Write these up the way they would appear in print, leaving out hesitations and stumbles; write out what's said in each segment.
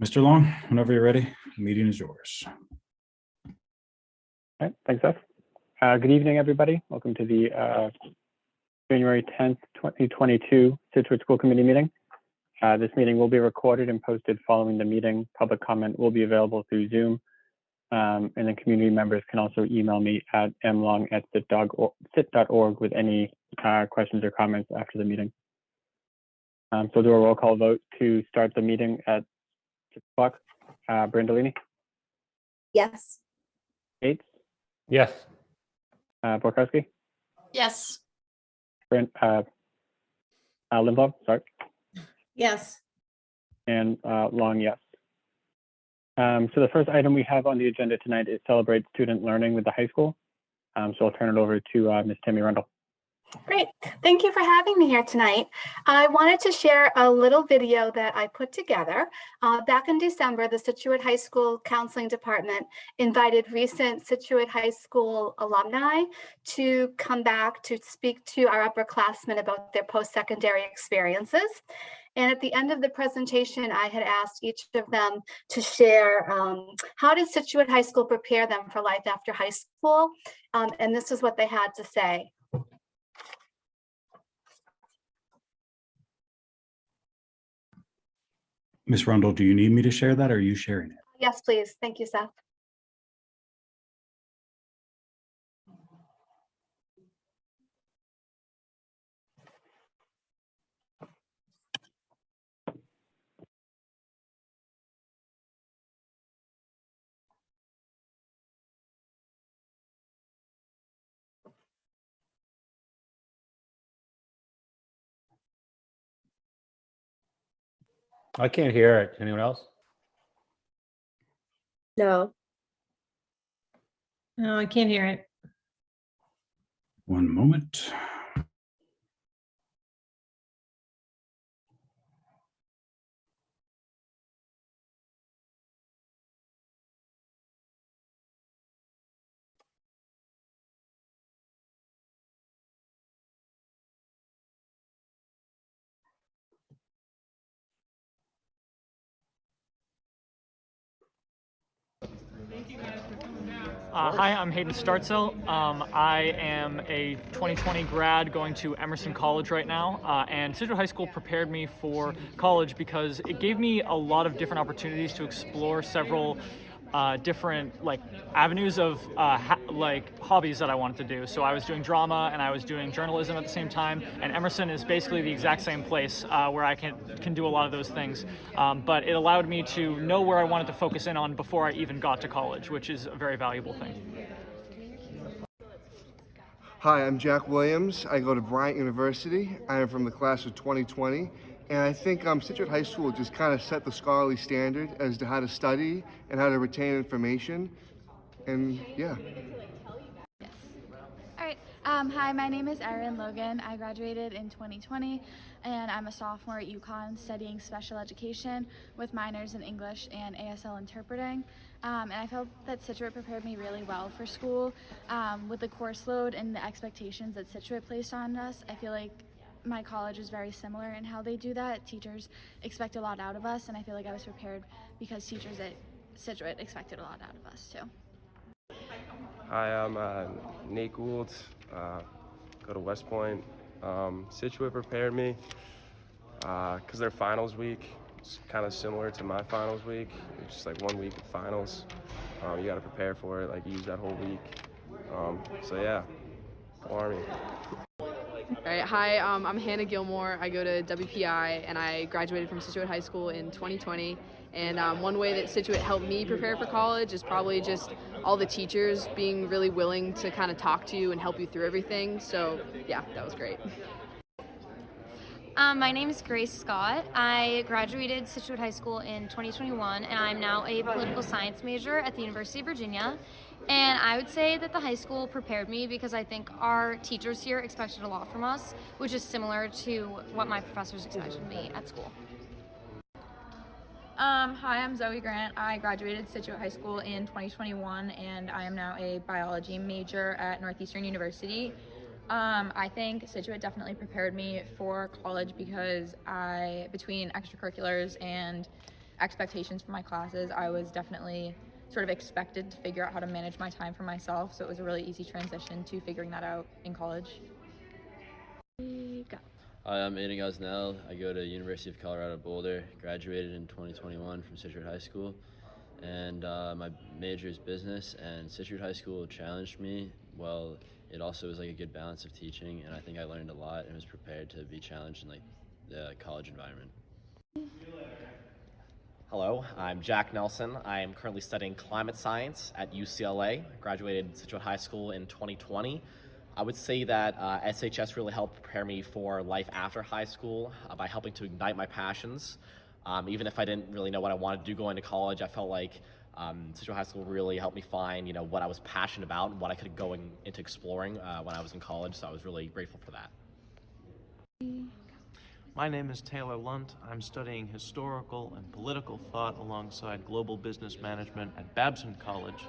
Mr. Long, whenever you're ready, the meeting is yours. All right, thanks, Seth. Good evening, everybody. Welcome to the January 10th, 2022 Scituate School Committee meeting. This meeting will be recorded and posted following the meeting. Public comment will be available through Zoom. And then community members can also email me at mlong@cit.org with any questions or comments after the meeting. So we'll do a roll call vote to start the meeting at 6 o'clock. Brandolini? Yes. Gates? Yes. Borkowski? Yes. Limbaugh, sorry. Yes. And Long, yes. So the first item we have on the agenda tonight is Celebrate Student Learning with the high school. So I'll turn it over to Ms. Tammy Rundle. Great. Thank you for having me here tonight. I wanted to share a little video that I put together. Back in December, the Scituate High School Counseling Department invited recent Scituate High School alumni to come back to speak to our upperclassmen about their post-secondary experiences. And at the end of the presentation, I had asked each of them to share how did Scituate High School prepare them for life after high school? And this is what they had to say. Ms. Rundle, do you need me to share that or are you sharing it? Yes, please. Thank you, Seth. I can't hear it. Anyone else? No. No, I can't hear it. One moment. Hi, I'm Hayden Startzel. I am a 2020 grad going to Emerson College right now, and Scituate High School prepared me for college because it gave me a lot of different opportunities to explore several different avenues of hobbies that I wanted to do. So I was doing drama and I was doing journalism at the same time, and Emerson is basically the exact same place where I can do a lot of those things. But it allowed me to know where I wanted to focus in on before I even got to college, which is a very valuable thing. Hi, I'm Jack Williams. I go to Bryant University. I am from the class of 2020. And I think Scituate High School just kind of set the scholarly standard as to how to study and how to retain information. And yeah. Yes. All right. Hi, my name is Erin Logan. I graduated in 2020, and I'm a sophomore at UConn studying special education with minors in English and ASL interpreting. And I felt that Scituate prepared me really well for school. With the course load and the expectations that Scituate placed on us, I feel like my college is very similar in how they do that. Teachers expect a lot out of us, and I feel like I was prepared because teachers at Scituate expected a lot out of us too. Hi, I'm Nate Gould, go to West Point. Scituate prepared me because their finals week is kind of similar to my finals week. It's just like 1 week of finals. You got to prepare for it, use that whole week. So yeah, go Army. All right, hi, I'm Hannah Gilmore. I go to WPI and I graduated from Scituate High School in 2020. And one way that Scituate helped me prepare for college is probably just all the teachers being really willing to kind of talk to you and help you through everything. So yeah, that was great. My name is Grace Scott. I graduated Scituate High School in 2021, and I'm now a political science major at the University of Virginia. And I would say that the high school prepared me because I think our teachers here expected a lot from us, which is similar to what my professors expected of me at school. Hi, I'm Zoe Grant. I graduated Scituate High School in 2021, and I am now a biology major at Northeastern University. I think Scituate definitely prepared me for college because between extracurriculars and expectations for my classes. I was definitely sort of expected to figure out how to manage my time for myself. So it was a really easy transition to figuring that out in college. Hi, I'm Aidan Gosnell. I go to University of Colorado Boulder, graduated in 2021 from Scituate High School, and my major is business, and Scituate High School challenged me. Well, it also was like a good balance of teaching, and I think I learned a lot and was prepared to be challenged in like the college environment. Hello, I'm Jack Nelson. I am currently studying climate science at UCLA. Graduated Scituate High School in 2020. I would say that SHS really helped prepare me for life after high school by helping to ignite my passions. Even if I didn't really know what I wanted to do going to college, I felt like Scituate High School really helped me find, what I was passionate about and what I could go into exploring when I was in college. So I was really grateful for that. My name is Taylor Lund. I'm studying historical and political thought alongside global business management at Babson College.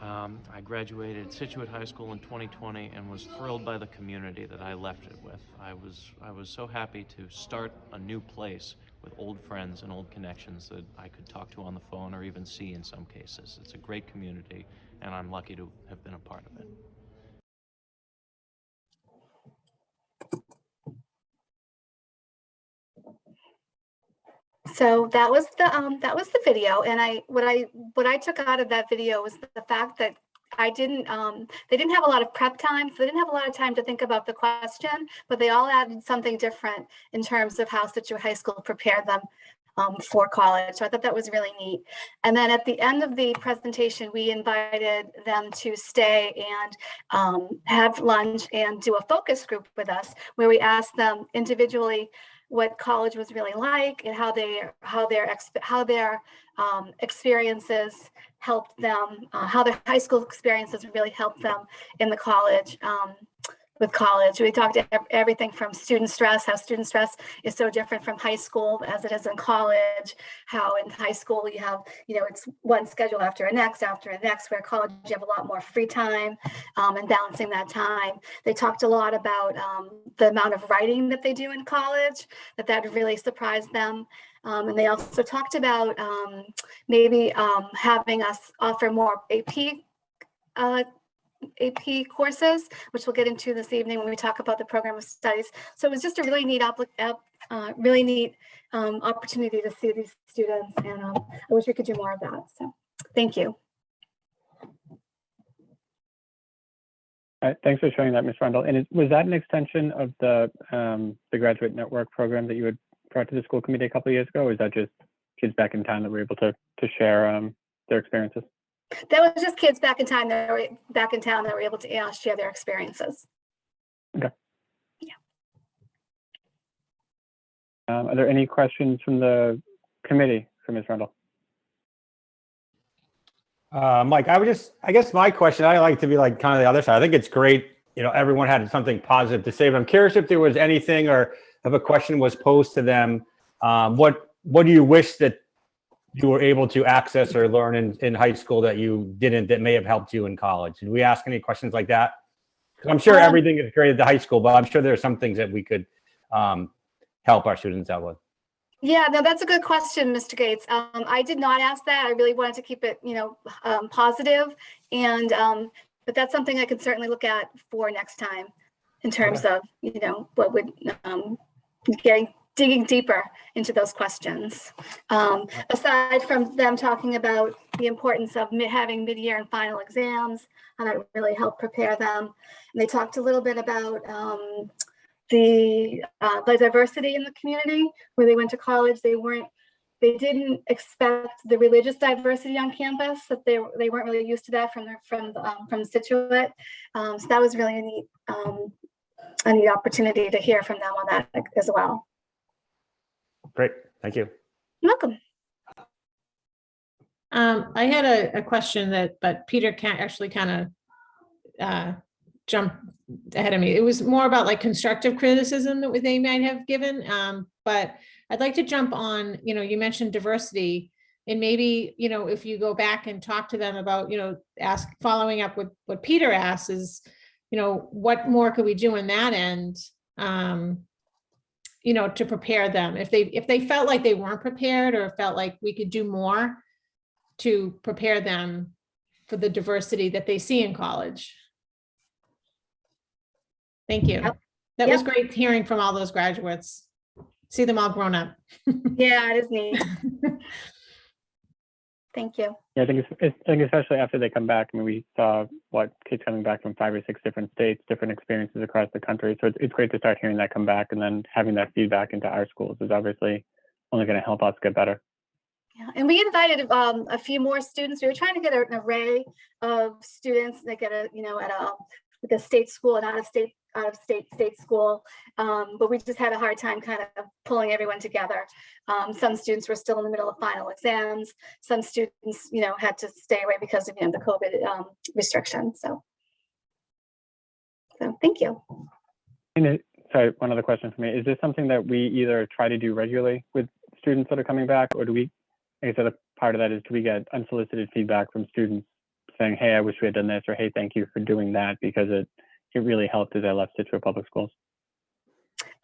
I graduated Scituate High School in 2020 and was thrilled by the community that I left it with. I was so happy to start a new place with old friends and old connections that I could talk to on the phone or even see in some cases. It's a great community, and I'm lucky to have been a part of it. So that was the video, and what I took out of that video was the fact that they didn't have a lot of prep time, so they didn't have a lot of time to think about the question, but they all added something different in terms of how Scituate High School prepared them for college. So I thought that was really neat. And then at the end of the presentation, we invited them to stay and have lunch and do a focus group with us, where we asked them individually what college was really like and how their experiences helped them, how their high school experiences really helped them in the college. With college, we talked everything from student stress, how student stress is so different from high school as it is in college, how in high school you have, it's one schedule after a next, where college you have a lot more free time and balancing that time. They talked a lot about the amount of writing that they do in college, that really surprised them. And they also talked about maybe having us offer more AP courses, which we'll get into this evening when we talk about the program of studies. So it was just a really neat opportunity to see these students, and I wish we could do more of that. So thank you. All right, thanks for showing that, Ms. Rundle. And was that an extension of the Graduate Network program that you had brought to the school committee a couple of years ago, or is that just kids back in town that were able to share their experiences? That was just kids back in town that were able to share their experiences. Okay. Yeah. Are there any questions from the committee for Ms. Rundle? Mike, I guess my question, I like to be like kind of the other side. I think it's great, everyone had something positive to say, but I'm curious if there was anything, or if a question was posed to them, what do you wish that you were able to access or learn in high school that you didn't, that may have helped you in college? Did we ask any questions like that? Because I'm sure everything is great at the high school, but I'm sure there are some things that we could help our students out with. Yeah, no, that's a good question, Mr. Gates. I did not ask that. I really wanted to keep it, positive, and but that's something I could certainly look at for next time in terms of, what would digging deeper into those questions. Aside from them talking about the importance of having mid-year and final exams, and that really helped prepare them. And they talked a little bit about the diversity in the community where they went to college. They didn't expect the religious diversity on campus, that they weren't really used to that from Scituate. So that was really a neat opportunity to hear from them on that as well. Great, thank you. You're welcome. I had a question but Peter can't actually kind of jump ahead of me. It was more about like constructive criticism that they might have given, but I'd like to jump on, you mentioned diversity, and maybe, if you go back and talk to them about, following up with what Peter asked is, what more could we do in that end? you know, to prepare them. If they felt like they weren't prepared or felt like we could do more to prepare them for the diversity that they see in college. Thank you. Yep. That was great hearing from all those graduates. See them all grown up. Yeah, it is neat. Thank you. Yeah, I think especially after they come back, I mean, we saw kids coming back from 5 or 6 different states, different experiences across the country. So it's great to start hearing that come back, and then having that feedback into our schools is obviously only going to help us get better. Yeah, and we invited a few more students. We were trying to get an array of students that get at a state school and out of state school, but we just had a hard time kind of pulling everyone together. Some students were still in the middle of final exams. Some students, had to stay away because of the COVID restrictions. So thank you. And sorry, one other question for me: is this something that we either try to do regularly with students that are coming back, or do we? I guess the part of that is, do we get unsolicited feedback from students saying, "Hey, I wish we had done this," or "Hey, thank you for doing that," because it really helped as I left Scituate Public Schools?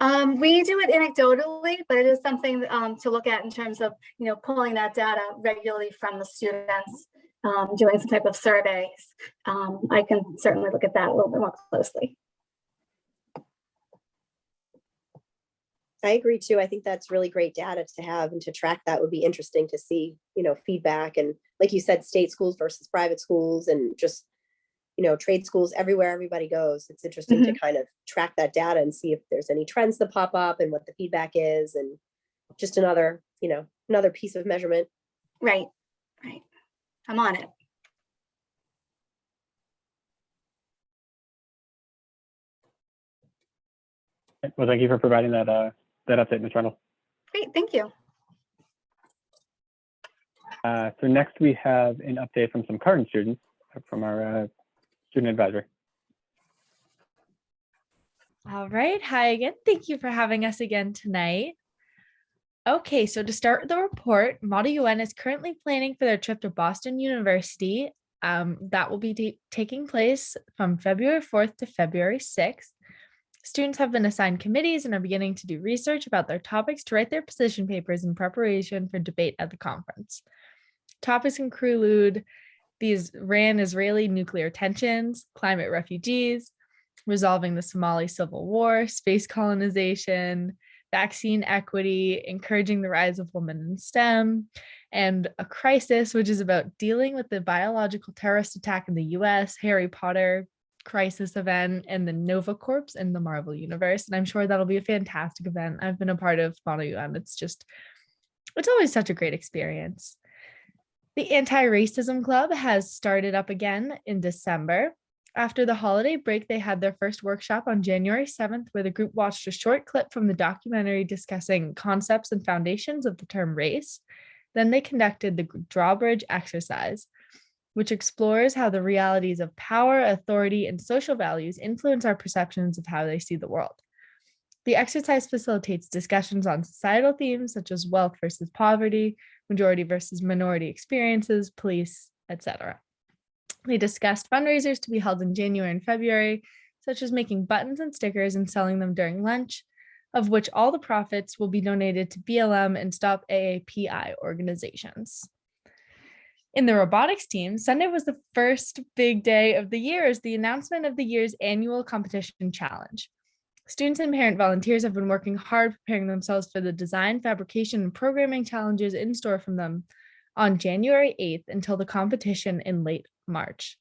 We do it anecdotally, but it is something to look at in terms of, pulling that data regularly from the students, doing some type of surveys. I can certainly look at that a little bit more closely. I agree too. I think that's really great data to have, and to track that would be interesting to see, feedback. And like you said, state schools versus private schools, and just, trade schools, everywhere everybody goes. It's interesting to kind of track that data and see if there's any trends that pop up and what the feedback is, and just another piece of measurement. Right. I'm on it. Well, thank you for providing that update, Ms. Rundle. Great, thank you. So next we have an update from some current students from our student advisory. All right. Hi again. Thank you for having us again tonight. Okay, so to start with the report, Model UN is currently planning for their trip to Boston University. That will be taking place from February 4th to February 6th. Students have been assigned committees and are beginning to do research about their topics to write their position papers in preparation for debate at the conference. Topics include the Iran-Israeli nuclear tensions, climate refugees, resolving the Somali civil war, space colonization, vaccine equity, encouraging the rise of women in STEM, and a crisis, which is about dealing with the biological terrorist attack in the US, Harry Potter crisis event, and the Nova Corps in the Marvel universe. And I'm sure that'll be a fantastic event. I've been a part of Model UN. It's always such a great experience. The Anti-Racism Club has started up again in December. After the holiday break, they had their first workshop on January 7th, where the group watched a short clip from the documentary discussing concepts and foundations of the term race. Then they conducted the Drawbridge Exercise, which explores how the realities of power, authority, and social values influence our perceptions of how they see the world. The exercise facilitates discussions on societal themes such as wealth versus poverty, majority versus minority experiences, police, etc. They discussed fundraisers to be held in January and February, such as making buttons and stickers and selling them during lunch, of which all the profits will be donated to BLM and Stop AAPI organizations. In the robotics team, Sunday was the first big day of the year as the announcement of the year's annual competition challenge. Students and parent volunteers have been working hard preparing themselves for the design, fabrication, and programming challenges in store from them on January 8th until the competition in late March.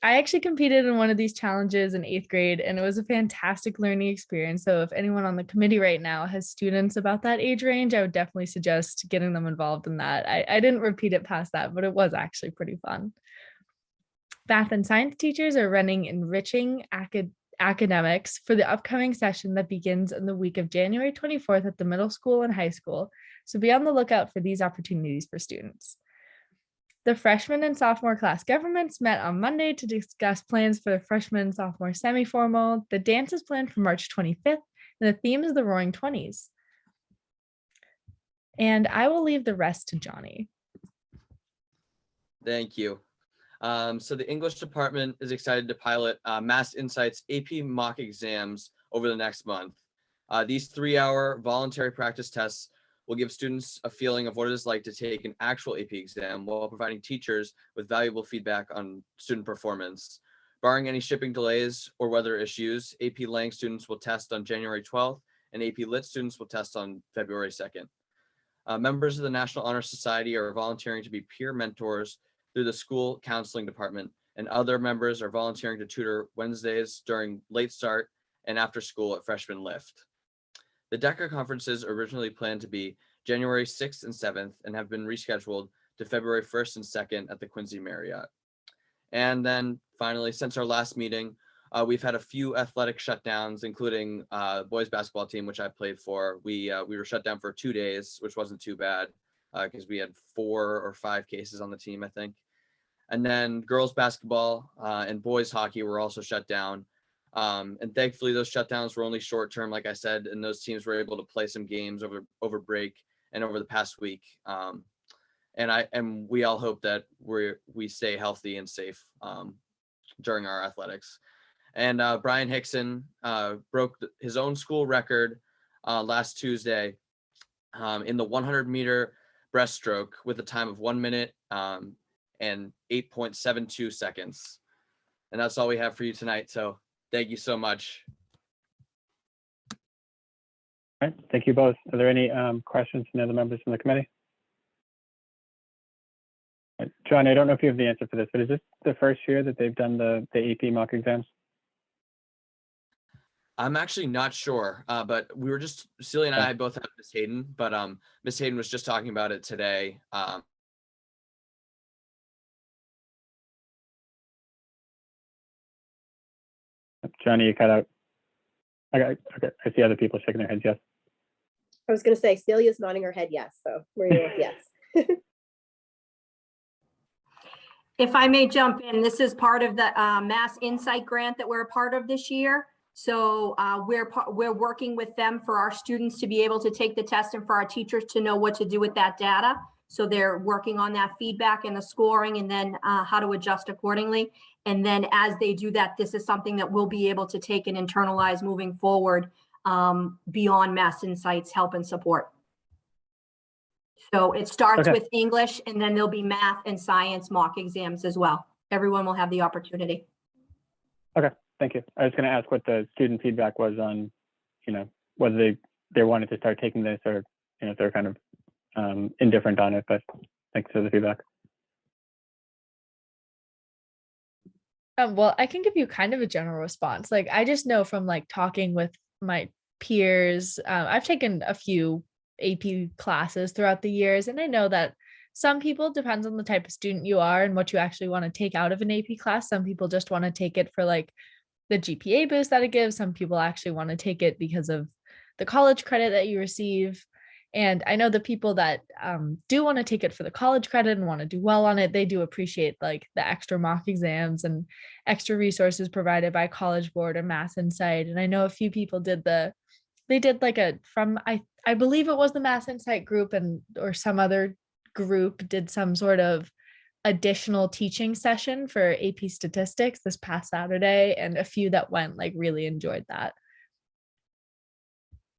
I actually competed in one of these challenges in 8th grade, and it was a fantastic learning experience. So if anyone on the committee right now has students about that age range, I would definitely suggest getting them involved in that. I didn't repeat it past that, but it was actually pretty fun. Math and science teachers are running Enriching Academics for the upcoming session that begins in the week of January 24th at the middle school and high school. So be on the lookout for these opportunities for students. The freshman and sophomore class governments met on Monday to discuss plans for the freshman and sophomore semi-formal. The dance is planned for March 25th, and the theme is the Roaring 20s. And I will leave the rest to Johnny. Thank you. So the English department is excited to pilot Mass Insight's AP mock exams over the next month. These 3-hour voluntary practice tests will give students a feeling of what it is like to take an actual AP exam while providing teachers with valuable feedback on student performance. Barring any shipping delays or weather issues, AP Lang students will test on January 12th and AP Lit students will test on February 2nd. Members of the National Honor Society are volunteering to be peer mentors through the school counseling department, and other members are volunteering to tutor Wednesdays during late start and after school at Freshman Lift. The DECA conferences originally planned to be January 6th and 7th and have been rescheduled to February 1st and 2nd at the Quincy Marriott. And then finally, since our last meeting, we've had a few athletic shutdowns, including boys basketball team, which I played for. We were shut down for 2 days, which wasn't too bad because we had 4 or 5 cases on the team, I think. And then girls basketball and boys hockey were also shut down. And thankfully those shutdowns were only short term, like I said, and those teams were able to play some games over break and over the past week. And we all hope that we stay healthy and safe during our athletics. And Brian Hickson broke his own school record last Tuesday in the 100-meter breaststroke with a time of 1 minute and 8.72 seconds. And that's all we have for you tonight. So thank you so much. All right, thank you both. Are there any questions from the other members from the committee? John, I don't know if you have the answer for this, but is this the first year that they've done the AP mock exams? I'm actually not sure, but we were just, Celia and I both have Miss Hayden, but Miss Hayden was just talking about it today. Johnny, you cut out. Okay, I see other people shaking their heads yes. I was going to say Celia's nodding her head yes, so we're going with yes. If I may jump in, this is part of the Mass Insight grant that we're a part of this year. So we're working with them for our students to be able to take the test and for our teachers to know what to do with that data. So they're working on that feedback and the scoring and then how to adjust accordingly. And then as they do that, this is something that we'll be able to take and internalize moving forward beyond Mass Insight's help and support. So it starts with English and then there'll be math and science mock exams as well. Everyone will have the opportunity. Okay, thank you. I was going to ask what the student feedback was on, whether they wanted to start taking this or, if they're kind of indifferent on it, but thanks for the feedback. Well, I can give you kind of a general response. Like, I just know from talking with my peers, I've taken a few AP classes throughout the years, and I know that some people, depends on the type of student you are and what you actually want to take out of an AP class. Some people just want to take it for the GPA boost that it gives. Some people actually want to take it because of the college credit that you receive. And I know the people that do want to take it for the college credit and want to do well on it, they do appreciate the extra mock exams and extra resources provided by College Board or Mass Insight. And I know a few people I believe it was the Mass Insight group or some other group did some sort of additional teaching session for AP statistics this past Saturday, and a few that went really enjoyed that.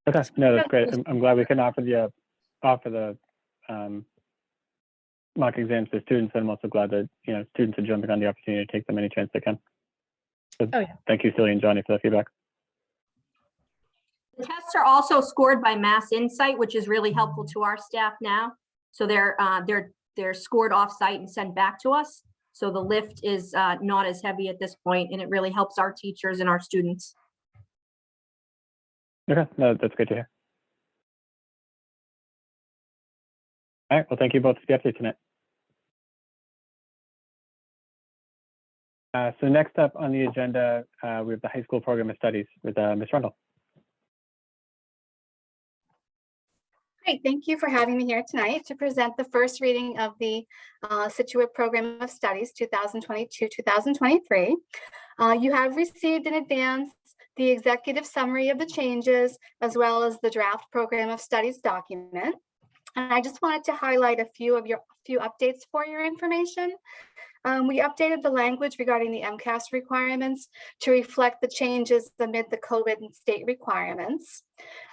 Okay, no, that's great. I'm glad we can offer the mock exams to students, and I'm also glad that students are jumping on the opportunity to take them any chance they can. So thank you, Celia and Johnny, for the feedback. The tests are also scored by Mass Insight, which is really helpful to our staff now. So they're scored off-site and sent back to us. So the lift is not as heavy at this point, and it really helps our teachers and our students. Okay, no, that's good to hear. All right, well, thank you both for the update tonight. So next up on the agenda, we have the high school program of studies with Ms. Rundle. Great, thank you for having me here tonight to present the first reading of the Scituate Program of Studies 2022-2023. You have received in advance the executive summary of the changes, as well as the draft Program of Studies document. And I just wanted to highlight a few updates for your information. We updated the language regarding the MCAS requirements to reflect the changes amid the COVID and state requirements.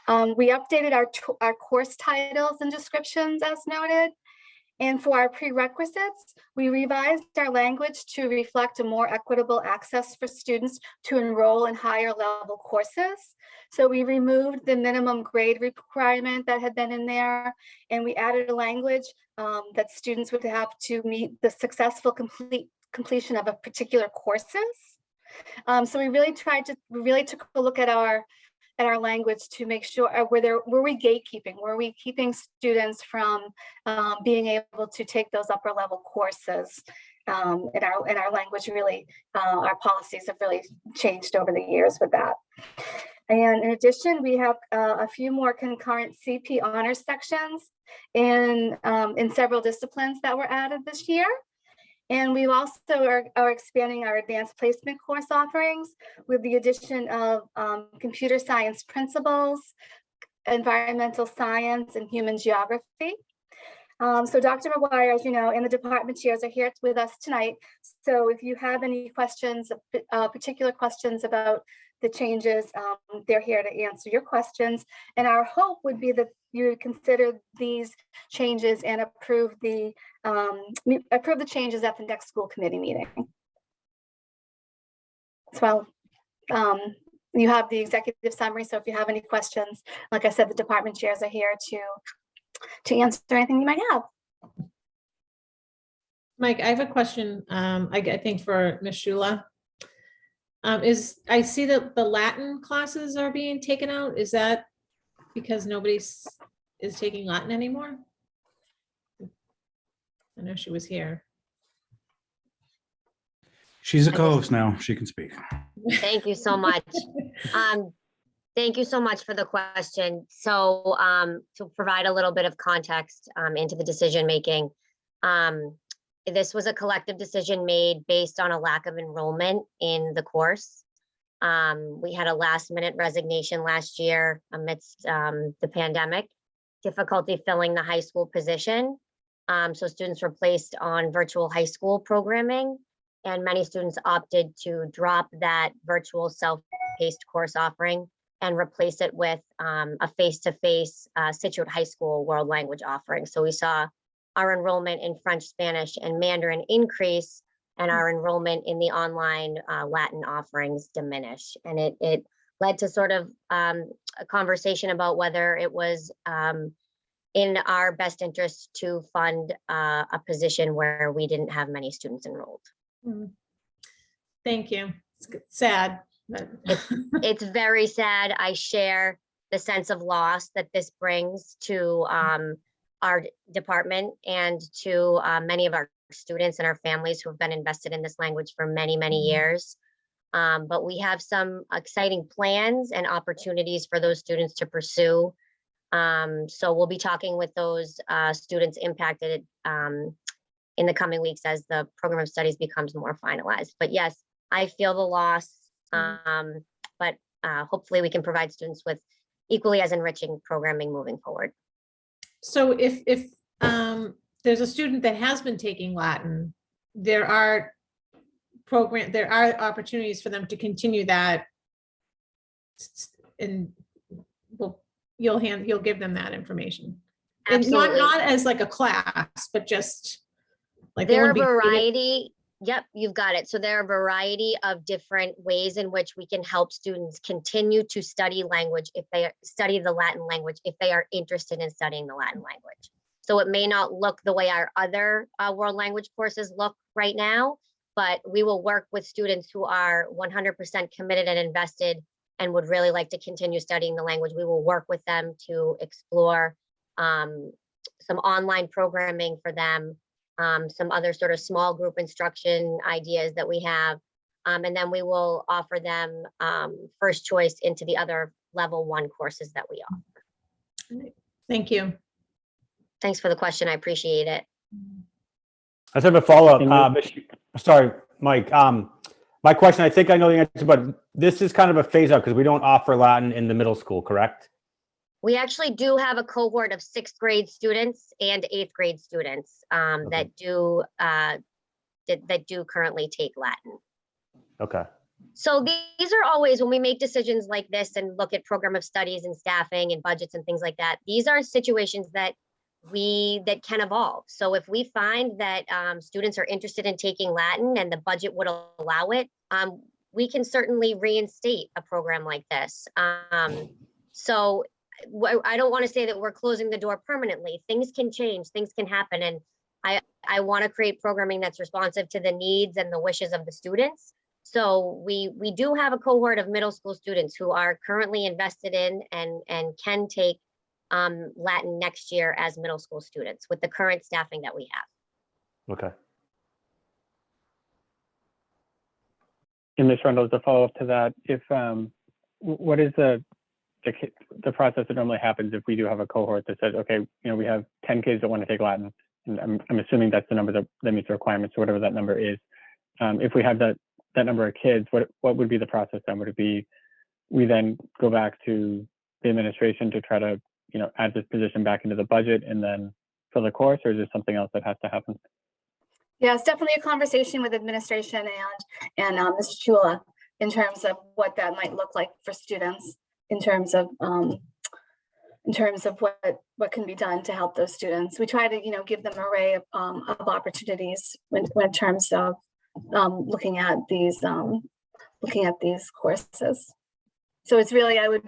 We updated our course titles and descriptions as noted. And for our prerequisites, we revised our language to reflect a more equitable access for students to enroll in higher level courses. So we removed the minimum grade requirement that had been in there, and we added a language that students would have to meet the successful completion of a particular courses. So we really took a look at our language to make sure were we gatekeeping? Were we keeping students from being able to take those upper level courses? In our language, really, our policies have really changed over the years with that. And in addition, we have a few more concurrent CP honors sections in several disciplines that were added this year. And we also are expanding our advanced placement course offerings with the addition of computer science principles, environmental science, and human geography. So Dr. McGuire, as you know, and the department chairs are here with us tonight. So if you have any questions, particular questions about the changes, they're here to answer your questions. And our hope would be that you would consider these changes and approve the changes at the next school committee meeting. So you have the executive summary. So if you have any questions, like I said, the department chairs are here to answer anything you might have. Mike, I have a question, I think for Ms. Shula. I see that the Latin classes are being taken out. Is that because nobody is taking Latin anymore? I know she was here. She's a co-host now. She can speak. Thank you so much. Thank you so much for the question. So to provide a little bit of context into the decision making, this was a collective decision made based on a lack of enrollment in the course. We had a last minute resignation last year amidst the pandemic, difficulty filling the high school position. So students were placed on virtual high school programming, and many students opted to drop that virtual self-paced course offering and replace it with a face-to-face Scituate High School world language offering. So we saw our enrollment in French, Spanish, and Mandarin increase, and our enrollment in the online Latin offerings diminish. And it led to sort of a conversation about whether it was in our best interest to fund a position where we didn't have many students enrolled. Thank you. It's sad. But it's very sad. I share the sense of loss that this brings to our department and to many of our students and our families who have been invested in this language for many, many years. But we have some exciting plans and opportunities for those students to pursue. So we'll be talking with those students impacted in the coming weeks as the program of studies becomes more finalized. But yes, I feel the loss, but hopefully we can provide students with equally as enriching programming moving forward. So if there's a student that has been taking Latin, there are opportunities for them to continue that, and you'll give them that information. Absolutely. And not as like a class, but just like there are a variety. Yep, you've got it. So there are a variety of different ways in which we can help students continue to study language if they study the Latin language, if they are interested in studying the Latin language. So it may not look the way our other world language courses look right now, but we will work with students who are 100% committed and invested and would really like to continue studying the language. We will work with them to explore some online programming for them, some other sort of small group instruction ideas that we have. And then we will offer them first choice into the other level 1 courses that we offer. Thank you. Thanks for the question. I appreciate it. I just have a follow-up. Sorry, Mike. My question, I think I know the answer, but this is kind of a phase out because we don't offer Latin in the middle school, correct? We actually do have a cohort of 6th grade students and 8th grade students that do currently take Latin. Okay. So these are always, when we make decisions like this and look at program of studies and staffing and budgets and things like that, these are situations that can evolve. So if we find that students are interested in taking Latin and the budget would allow it, we can certainly reinstate a program like this. So I don't want to say that we're closing the door permanently. Things can change, things can happen. And I want to create programming that's responsive to the needs and the wishes of the students. So we do have a cohort of middle school students who are currently invested in and can take Latin next year as middle school students with the current staffing that we have. Okay. And Ms. Rundle, as a follow-up to that, if what is the process that normally happens if we do have a cohort that says, okay, we have 10 kids that want to take Latin, and I'm assuming that's the number that meets the requirements, or whatever that number is. If we have that number of kids, what would be the process then? Would it be we then go back to the administration to try to add this position back into the budget and then fill the course, or is there something else that has to happen? Yeah, it's definitely a conversation with administration and Ms. Chula in terms of what that might look like for students, in terms of what can be done to help those students. We try to give them an array of opportunities in terms of looking at these courses. So it's really, what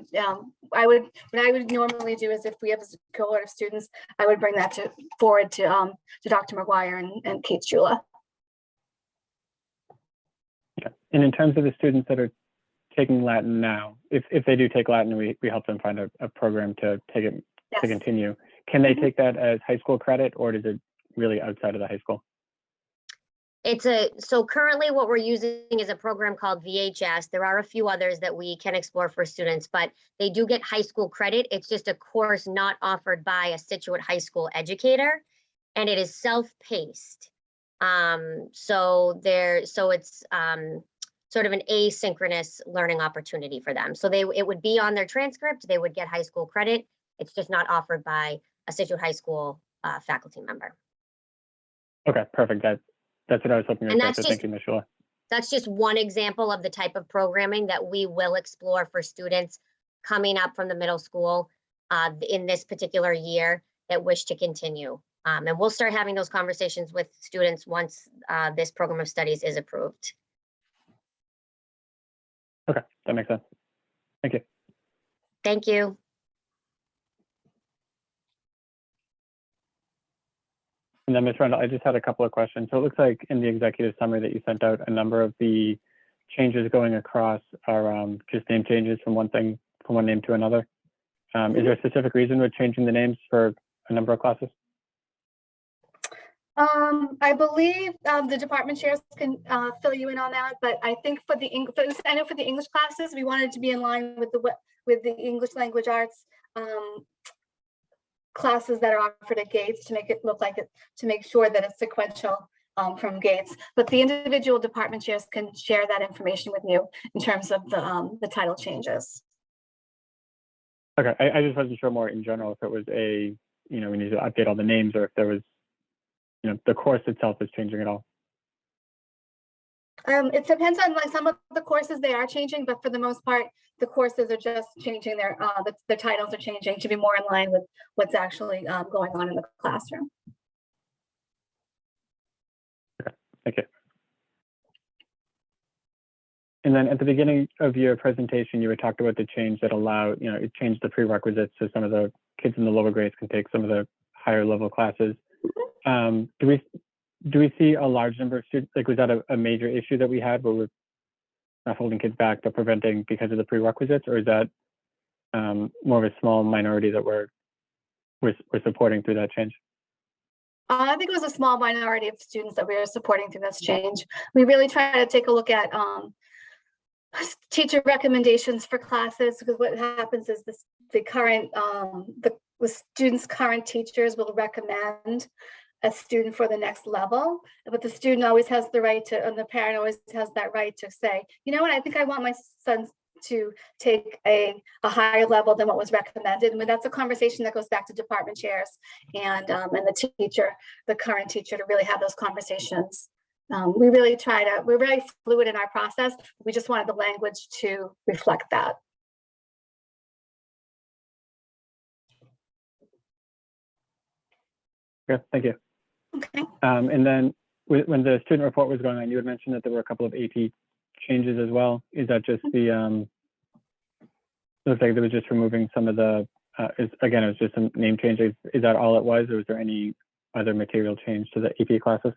I would normally do is, if we have a cohort of students, I would bring that forward to Dr. McGuire and Kate Chula. Yeah. And in terms of the students that are taking Latin now, if they do take Latin, we help them find a program to take it, yes, to continue. Can they take that as high school credit, or is it really outside of the high school? So currently what we're using is a program called VHS. There are a few others that we can explore for students, but they do get high school credit. It's just a course not offered by a Scituate high school educator, and it is self-paced. So it's sort of an asynchronous learning opportunity for them. So it would be on their transcript, they would get high school credit. It's just not offered by a Scituate high school faculty member. Okay, perfect. That's what I was hoping to say. So thank you, Ms. Shula. That's just one example of the type of programming that we will explore for students coming up from the middle school in this particular year that wish to continue. And we'll start having those conversations with students once this program of studies is approved. Okay, that makes sense. Thank you. Thank you. And then Ms. Rundle, I just had a couple of questions. So it looks like in the executive summary that you sent out, a number of the changes going across are just name changes from one name to another. Is there a specific reason we're changing the names for a number of classes? I believe the department chairs can fill you in on that, but I think for the English classes, we wanted to be in line with the English language arts classes that are offered at Gates, to make it look like it, to make sure that it's sequential from Gates. But the individual department chairs can share that information with you in terms of the title changes. Okay, I just wasn't sure more in general if it was we need to update all the names, or if there was, the course itself is changing at all. It depends on, like, some of the courses they are changing, but for the most part, the courses are just changing their titles are changing to be more in line with what's actually going on in the classroom. Okay, thank you. And then at the beginning of your presentation, you had talked about the change that allowed, it changed the prerequisites so some of the kids in the lower grades can take some of the higher level classes. Do we see a large number of students? Like, was that a major issue that we had, where we're not holding kids back but preventing because of the prerequisites, or is that more of a small minority that we're supporting through that change? I think it was a small minority of students that we are supporting through this change. We really try to take a look at teacher recommendations for classes, because what happens is the students' current teachers will recommend a student for the next level, but the student always has the right to, and the parent always has that right to say, you know what, I think I want my son's to take a higher level than what was recommended. And that's a conversation that goes back to department chairs and the teacher, the current teacher, to really have those conversations. We're very fluid in our process. We just wanted the language to reflect that. Okay, thank you. Okay. And then when the student report was going on, you had mentioned that there were a couple of AP changes as well. Is that just the, looks like there was just removing some of the, again, it was just some name changes. Is that all it was, or was there any other material change to the AP classes?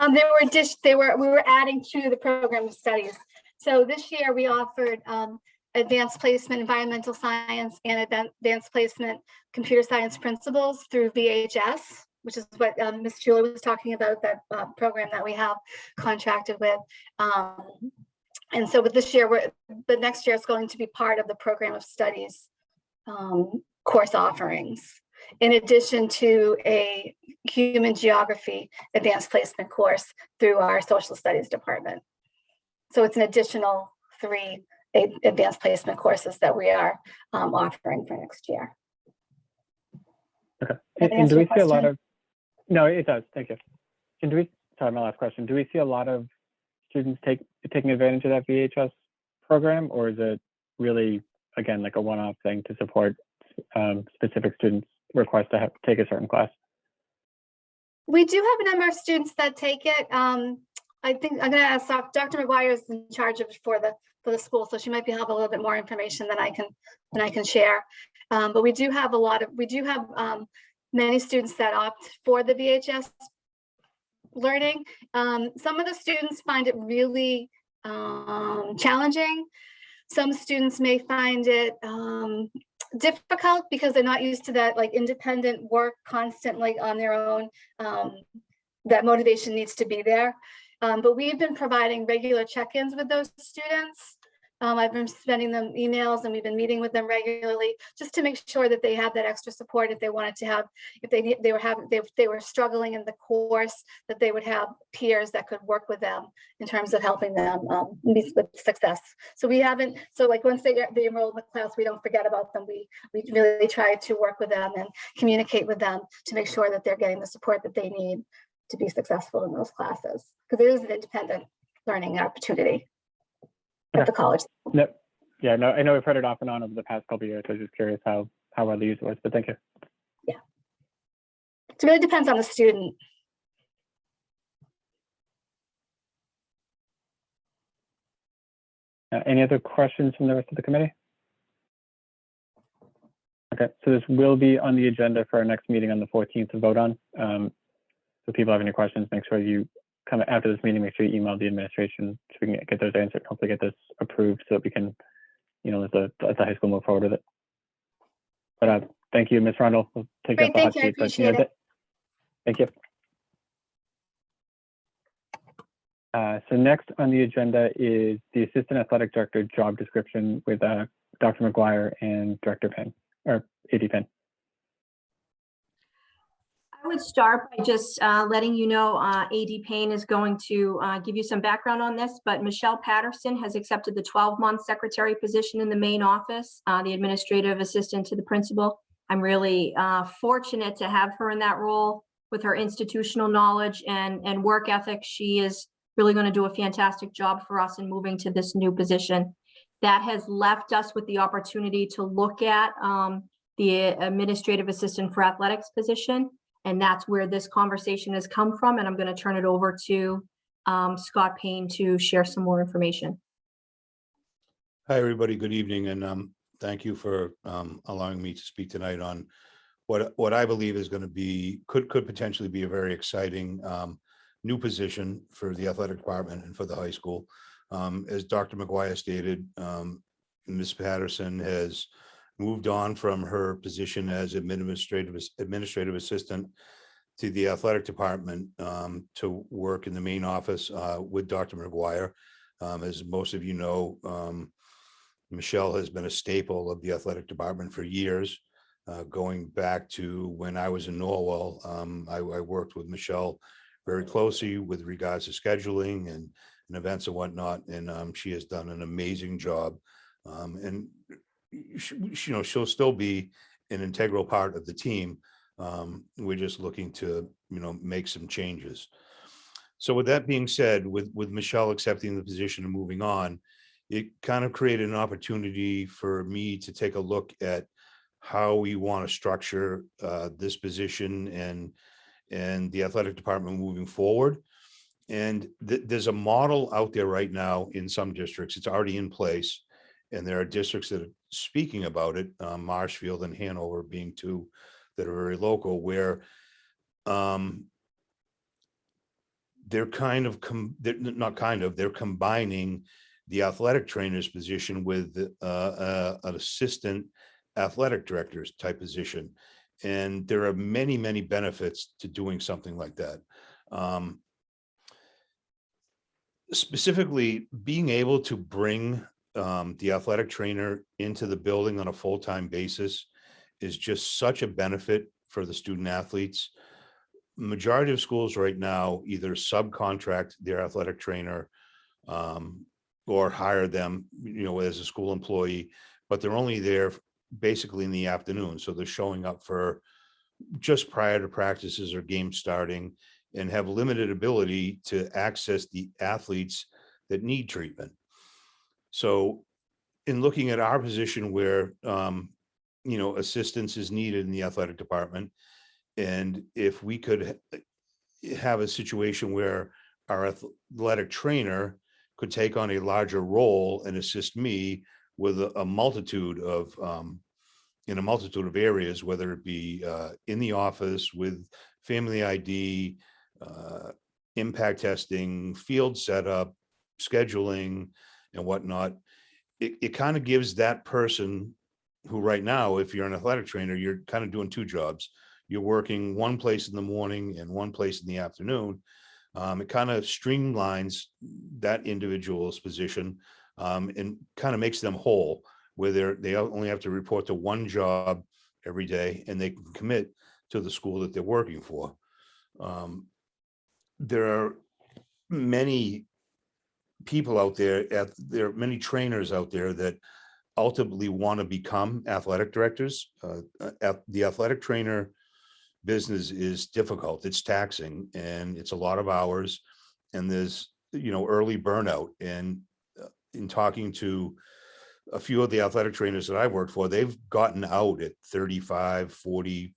We were adding to the program of studies. So this year we offered advanced placement, environmental science, and advanced placement, computer science principles through VHS, which is what Ms. Julie was talking about, that program that we have contracted with. And so with this year, the next year is going to be part of the program of studies course offerings, in addition to a human geography advanced placement course through our social studies department. So it's an additional 3 advanced placement courses that we are offering for next year. Okay. And do we see a lot of, no, it does, thank you. And do we, sorry, my last question, do we see a lot of students taking advantage of that VHS program, or is it really, again, like a one-off thing to support specific students' request to take a certain class? We do have a number of students that take it. I think I'm going to ask Dr. McGuire is in charge of it for the school, so she might have a little bit more information than I can share. But we do have many students that opt for the VHS learning. Some of the students find it really challenging. Some students may find it difficult because they're not used to that, like, independent work constantly on their own. That motivation needs to be there. But we've been providing regular check-ins with those students. I've been sending them emails, and we've been meeting with them regularly just to make sure that they have that extra support if they wanted to have, if they were struggling in the course, that they would have peers that could work with them in terms of helping them with success. So we haven't, so like once they enroll in the class, we don't forget about them. We really try to work with them and communicate with them to make sure that they're getting the support that they need to be successful in those classes, because it is an independent learning opportunity at the college. No, yeah, no, I know we've heard it off and on over the past couple of years. I was just curious how well the use was, but thank you. Yeah, it really depends on the student. Any other questions from the rest of the committee? Okay, so this will be on the agenda for our next meeting on the 14th to vote on. So if people have any questions, make sure you come after this meeting, make sure you email the administration so we can get those answered, hopefully get this approved so that we can, let the high school move forward with it. But thank you, Ms. Rundle. We'll take Great, up the hot thank you, I seat. But, appreciate it. Thank you. So next on the agenda is the Assistant Athletic Director job description with Dr. McGuire and Director Penn, or AD Penn. I would start by just letting you know AD Payne is going to give you some background on this, but Michelle Patterson has accepted the 12-month secretary position in the main office, the administrative assistant to the principal. I'm really fortunate to have her in that role. With her institutional knowledge and work ethic, she is really going to do a fantastic job for us in moving to this new position. That has left us with the opportunity to look at the administrative assistant for athletics position. And that's where this conversation has come from. And I'm going to turn it over to Scott Payne to share some more information. Hi, everybody. Good evening. And thank you for allowing me to speak tonight on what I believe is going to be, could potentially be a very exciting new position for the athletic department and for the high school. As Dr. McGuire stated, Ms. Patterson has moved on from her position as administrative assistant to the athletic department to work in the main office with Dr. McGuire. As most of you know, Michelle has been a staple of the athletic department for years, going back to when I was in Norwell. I worked with Michelle very closely with regards to scheduling and and events and whatnot. And she has done an amazing job. And she'll still be an integral part of the team. We're just looking to, make some changes. So with that being said, with Michelle accepting the position and moving on, it kind of created an opportunity for me to take a look at how we want to structure this position and the athletic department moving forward. And there's a model out there right now in some districts. It's already in place. And there are districts that are speaking about it, Marshfield and Hanover being two that are very local, where they're they're combining the athletic trainer's position with an assistant athletic director's type position. And there are many, many benefits to doing something like that. Specifically, being able to bring the athletic trainer into the building on a full-time basis is just such a benefit for the student athletes. Majority of schools right now either subcontract their athletic trainer or hire them, as a school employee, but they're only there basically in the afternoon. So they're showing up for just prior to practices or games starting and have limited ability to access the athletes that need treatment. So in looking at our position where, assistance is needed in the athletic department, and if we could have a situation where our athletic trainer could take on a larger role and assist me with a multitude of in a multitude of areas, whether it be in the office with family ID, impact testing, field setup, scheduling, and whatnot, it kind of gives that person who right now, if you're an athletic trainer, you're kind of doing two jobs. You're working one place in the morning and one place in the afternoon. It kind of streamlines that individual's position and kind of makes them whole, where they only have to report to one job every day and they can commit to the school that they're working for. There are many people out there, there are many trainers out there that ultimately want to become athletic directors. The athletic trainer business is difficult, it's taxing, and it's a lot of hours, and there's early burnout. And in talking to a few of the athletic trainers that I've worked for, they've gotten out at 35, 40,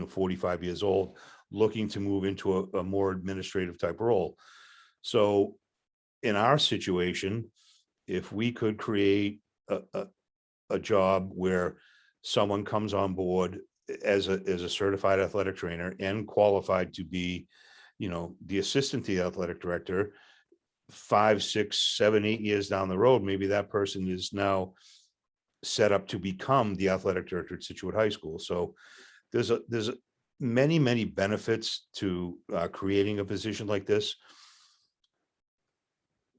45 years old, looking to move into a more administrative type role. So in our situation, if we could create a job where someone comes on board as a certified athletic trainer and qualified to be, the assistant to the athletic director, 5, 6, 7, 8 years down the road, maybe that person is now set up to become the athletic director at Scituate High School. So there's many, many benefits to creating a position like this.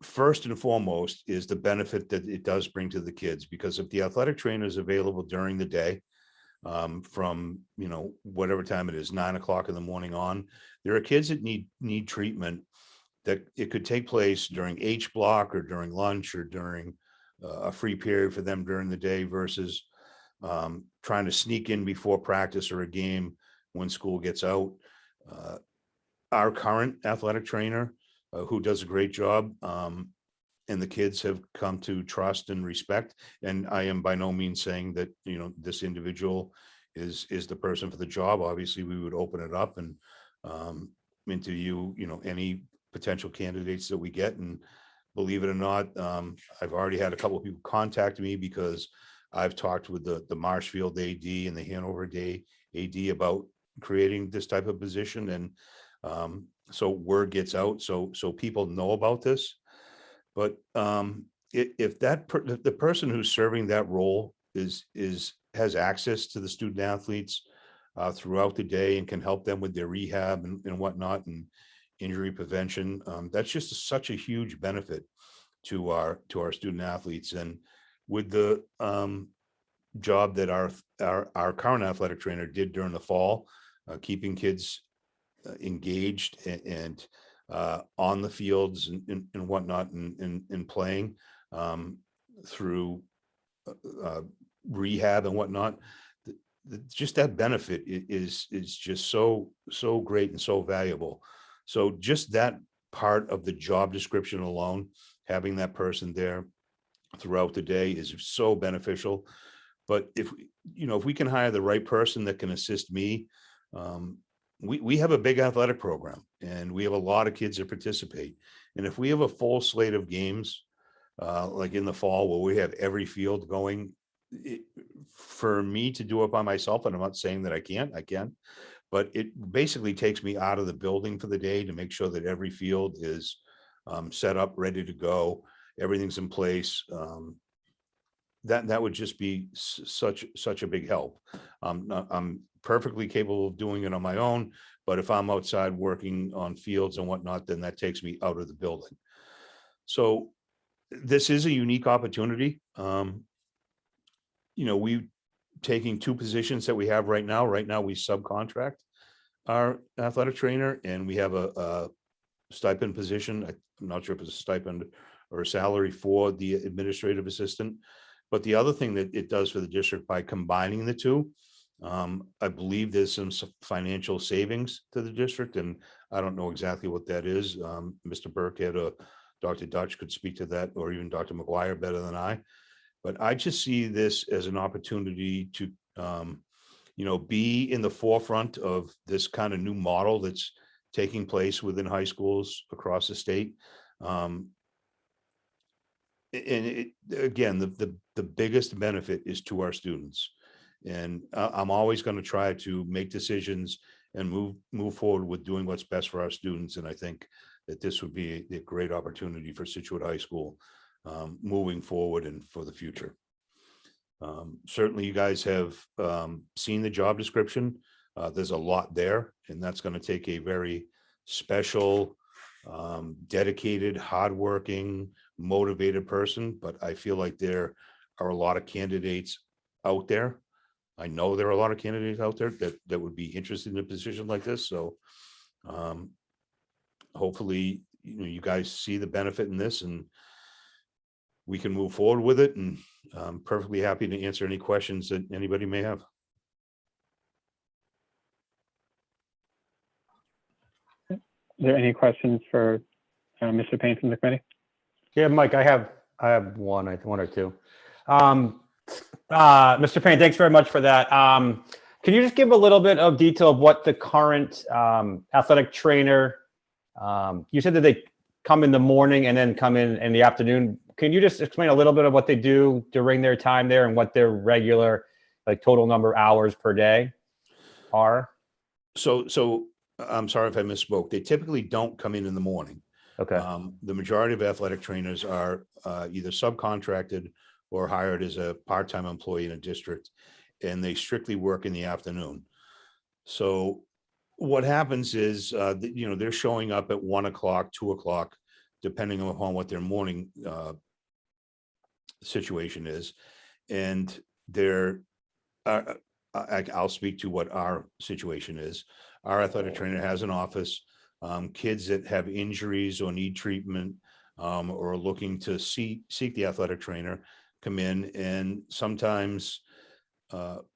First and foremost is the benefit that it does bring to the kids, because if the athletic trainer is available during the day, from whatever time it is, 9 o'clock in the morning on, there are kids that need treatment that it could take place during H block or during lunch or during a free period for them during the day versus trying to sneak in before practice or a game when school gets out. Our current athletic trainer, who does a great job, and the kids have come to trust and respect. And I am by no means saying that, this individual is the person for the job. Obviously, we would open it up and interview, any potential candidates that we get. And believe it or not, I've already had a couple of people contact me because I've talked with the Marshfield AD and the Hanover AD about creating this type of position. And so word gets out, so people know about this. But if the person who's serving that role has access to the student athletes throughout the day and can help them with their rehab and whatnot and injury prevention, that's just such a huge benefit to our student athletes. And with the job that our current athletic trainer did during the fall, keeping kids engaged and on the fields and whatnot and playing through rehab and whatnot. Just that benefit is just so great and so valuable. So just that part of the job description alone, having that person there throughout the day is so beneficial. But if we can hire the right person that can assist me, we have a big athletic program and we have a lot of kids that participate. And if we have a full slate of games, like in the fall where we have every field going, for me to do it by myself, and I'm not saying that I can, but it basically takes me out of the building for the day to make sure that every field is set up, ready to go, everything's in place. That would just be such a big help. I'm perfectly capable of doing it on my own, but if I'm outside working on fields and whatnot, then that takes me out of the building. So this is a unique opportunity. We taking two positions that we have right now. Right now, we subcontract our athletic trainer, and we have a stipend position. I'm not sure if it's a stipend or a salary for the administrative assistant. But the other thing that it does for the district by combining the two, I believe there's some financial savings to the district, and I don't know exactly what that is. Mr. Burkhead or Dr. Dutch could speak to that, or even Dr. McGuire better than I. But I just see this as an opportunity to, be in the forefront of this kind of new model that's taking place within high schools across the state. And again, the biggest benefit is to our students. And I'm always going to try to make decisions and move forward with doing what's best for our students. And I think that this would be a great opportunity for Scituate High School moving forward and for the future. Certainly you guys have seen the job description. There's a lot there, and that's going to take a very special, dedicated, hardworking, motivated person. But I feel like there are a lot of candidates out there. I know there are a lot of candidates out there that would be interested in a position like this. So hopefully, you guys see the benefit in this and we can move forward with it. And I'm perfectly happy to answer any questions that anybody may have. Are there any questions for Mr. Payne from the committee? Yeah, Mike, I have one or two. Mr. Payne, thanks very much for that. Can you just give a little bit of detail of what the current athletic trainer, you said that they come in the morning and then come in the afternoon. Can you just explain a little bit of what they do during their time there and what their regular, like, total number of hours per day are? So I'm sorry if I misspoke. They typically don't come in the morning. Okay. The majority of athletic trainers are either subcontracted or hired as a part-time employee in a district, and they strictly work in the afternoon. So what happens is, they're showing up at 1 o'clock, 2 o'clock, depending upon what their morning situation is. And I'll speak to what our situation is. Our athletic trainer has an office. Kids that have injuries or need treatment or are looking to seek the athletic trainer come in, and sometimes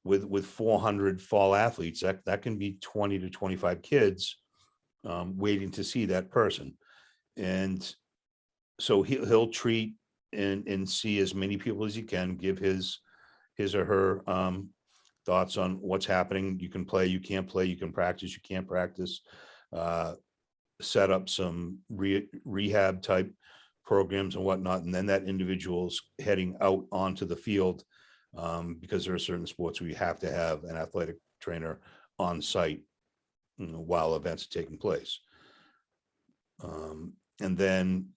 with 400 fall athletes, that can be 20 to 25 kids waiting to see that person. And so he'll treat and see as many people as he can, give his or her thoughts on what's happening. You can play, you can't play, you can practice, you can't practice, set up some rehab type programs and whatnot. And then that individual's heading out onto the field because there are certain sports where you have to have an athletic trainer on site while events are taking place. And then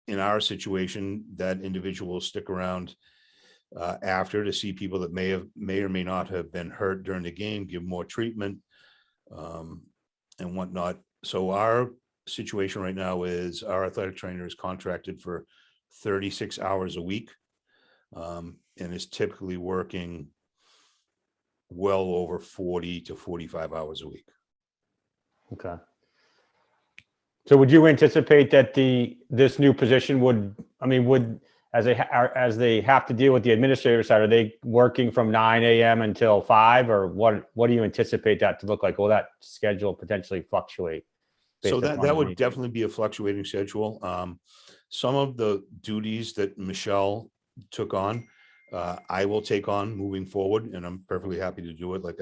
in our situation, that individual will stick around after to see people that may or may not have been hurt during the game, give more treatment and whatnot. So our situation right now is our athletic trainer is contracted for 36 hours a week and is typically working well over 40 to 45 hours a week. Okay. So would you anticipate that this new position would as they have to deal with the administrator side, are they working from 9 a.m. until 5, or what do you anticipate that to look like? Will that schedule potentially fluctuate? So based upon that the would need? definitely be a fluctuating schedule. Some of the duties that Michelle took on, I will take on moving forward, and I'm perfectly happy to do it. Like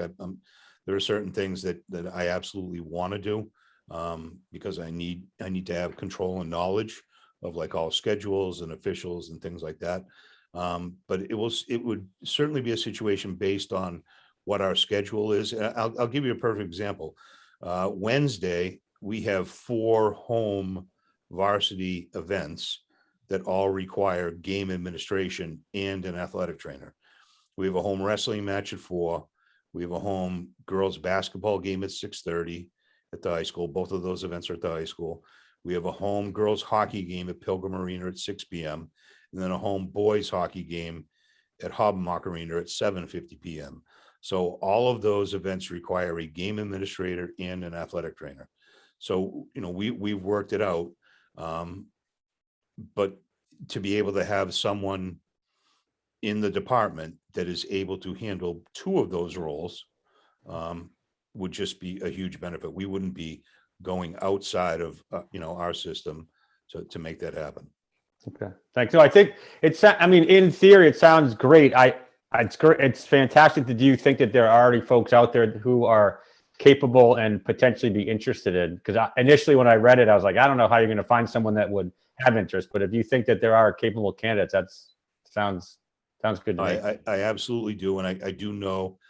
there are certain things that I absolutely want to do because I need to have control and knowledge of like all schedules and officials and things like that. But it would certainly be a situation based on what our schedule is. And I'll give you a perfect example. Wednesday, we have 4 home varsity events that all require game administration and an athletic trainer. We have a home wrestling match at 4. We have a home girls basketball game at 6:30 at the high school. Both of those events are at the high school. We have a home girls hockey game at Pilgrim Arena at 6 p.m. and then a home boys hockey game at Hobbenmock Arena at 7:50 p.m. So all of those events require a game administrator and an athletic trainer. So, we've worked it out. But to be able to have someone in the department that is able to handle 2 of those roles would just be a huge benefit. We wouldn't be going outside of, our system to make that happen. Okay, thanks. No, I think in theory, it sounds great. It's fantastic that you think that there are already folks out there who are capable and potentially be interested in, because initially when I read it, I was like, I don't know how you're going to find someone that would have interest, but if you think that there are capable candidates, that sounds good to me. I absolutely do. And I do know,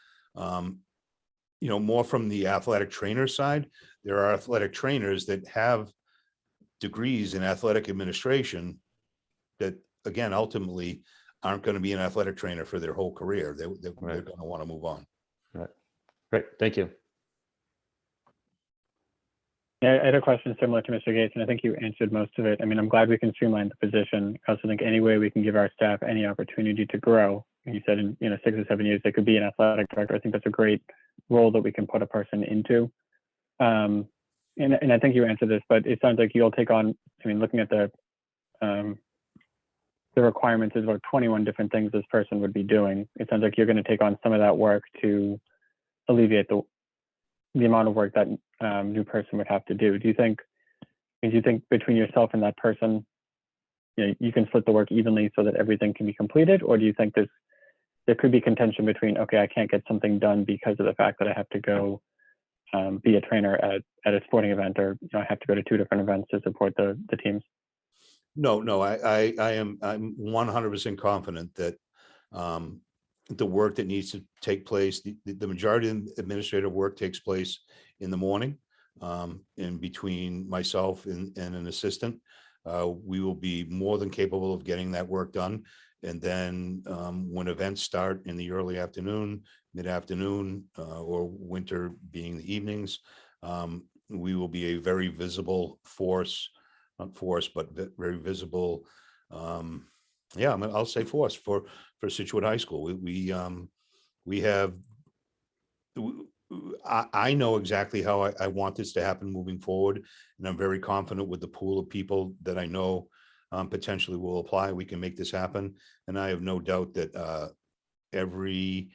more from the athletic trainer side, there are athletic trainers that have degrees in athletic administration that, again, ultimately aren't going to be an athletic trainer for their whole career. They're going to want to move on. Right. Great. Thank you. Yeah, I had a question similar to Mr. Gates, and I think you answered most of it. I'm glad we can streamline the position. I also think any way we can give our staff any opportunity to grow. And you said in 6 or 7 years, they could be an athletic director. I think that's a great role that we can put a person into. And I think you answered this, but it sounds like you'll take on, looking at the requirements is about 21 different things this person would be doing. It sounds like you're going to take on some of that work to alleviate the amount of work that new person would have to do. Do you think between yourself and that person, you can split the work evenly so that everything can be completed? Or do you think there could be contention between, okay, I can't get something done because of the fact that I have to go be a trainer at a sporting event, or I have to go to 2 different events to support the teams? No, I'm 100% confident that the work that needs to take place, the majority of administrative work takes place in the morning, in between myself and an assistant. We will be more than capable of getting that work done. And then when events start in the early afternoon, mid-afternoon, or winter being the evenings, we will be a very visible force, not force, but very visible. I'll say force for Scituate High School. We have, I know exactly how I want this to happen moving forward, and I'm very confident with the pool of people that I know potentially will apply. We can make this happen, and I have no doubt that every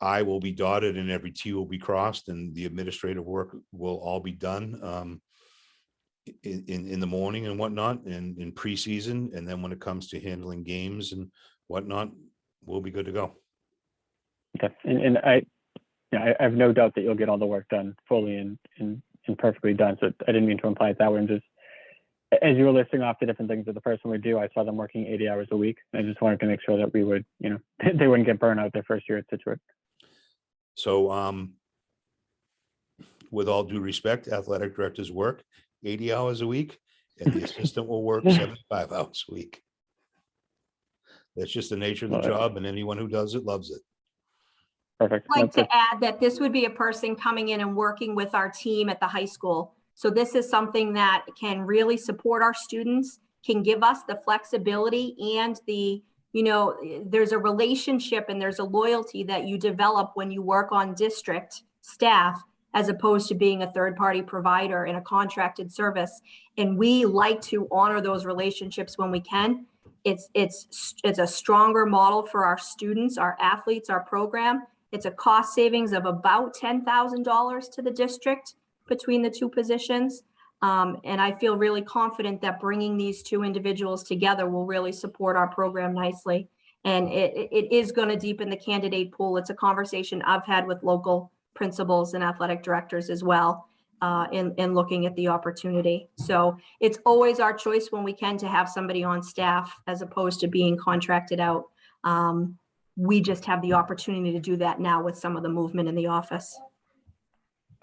I will be dotted and every T will be crossed, and the administrative work will all be done in the morning and whatnot, and in preseason, and then when it comes to handling games and whatnot, we'll be good to go. Okay, and I have no doubt that you'll get all the work done fully and perfectly done. So I didn't mean to imply it that way. I'm just, as you were listing off the different things that the person would do, I saw them working 80 hours a week. I just wanted to make sure that we would, they wouldn't get burned out their first year at Scituate. So, with all due respect, athletic directors work 80 hours a week, and the assistant will work 75 hours a week. That's just the nature of the job, and anyone who does it loves it. Perfect. I'd like to add that this would be a person coming in and working with our team at the high school. So this is something that can really support our students, can give us the flexibility and the, there's a relationship and there's a loyalty that you develop when you work on district staff as opposed to being a third-party provider in a contracted service. And we like to honor those relationships when we can. It's a stronger model for our students, our athletes, our program. It's a cost savings of about $10,000 to the district between the two positions. And I feel really confident that bringing these two individuals together will really support our program nicely. And it is going to deepen the candidate pool. It's a conversation I've had with local principals and athletic directors as well in looking at the opportunity. So it's always our choice when we can to have somebody on staff as opposed to being contracted out. We just have the opportunity to do that now with some of the movement in the office.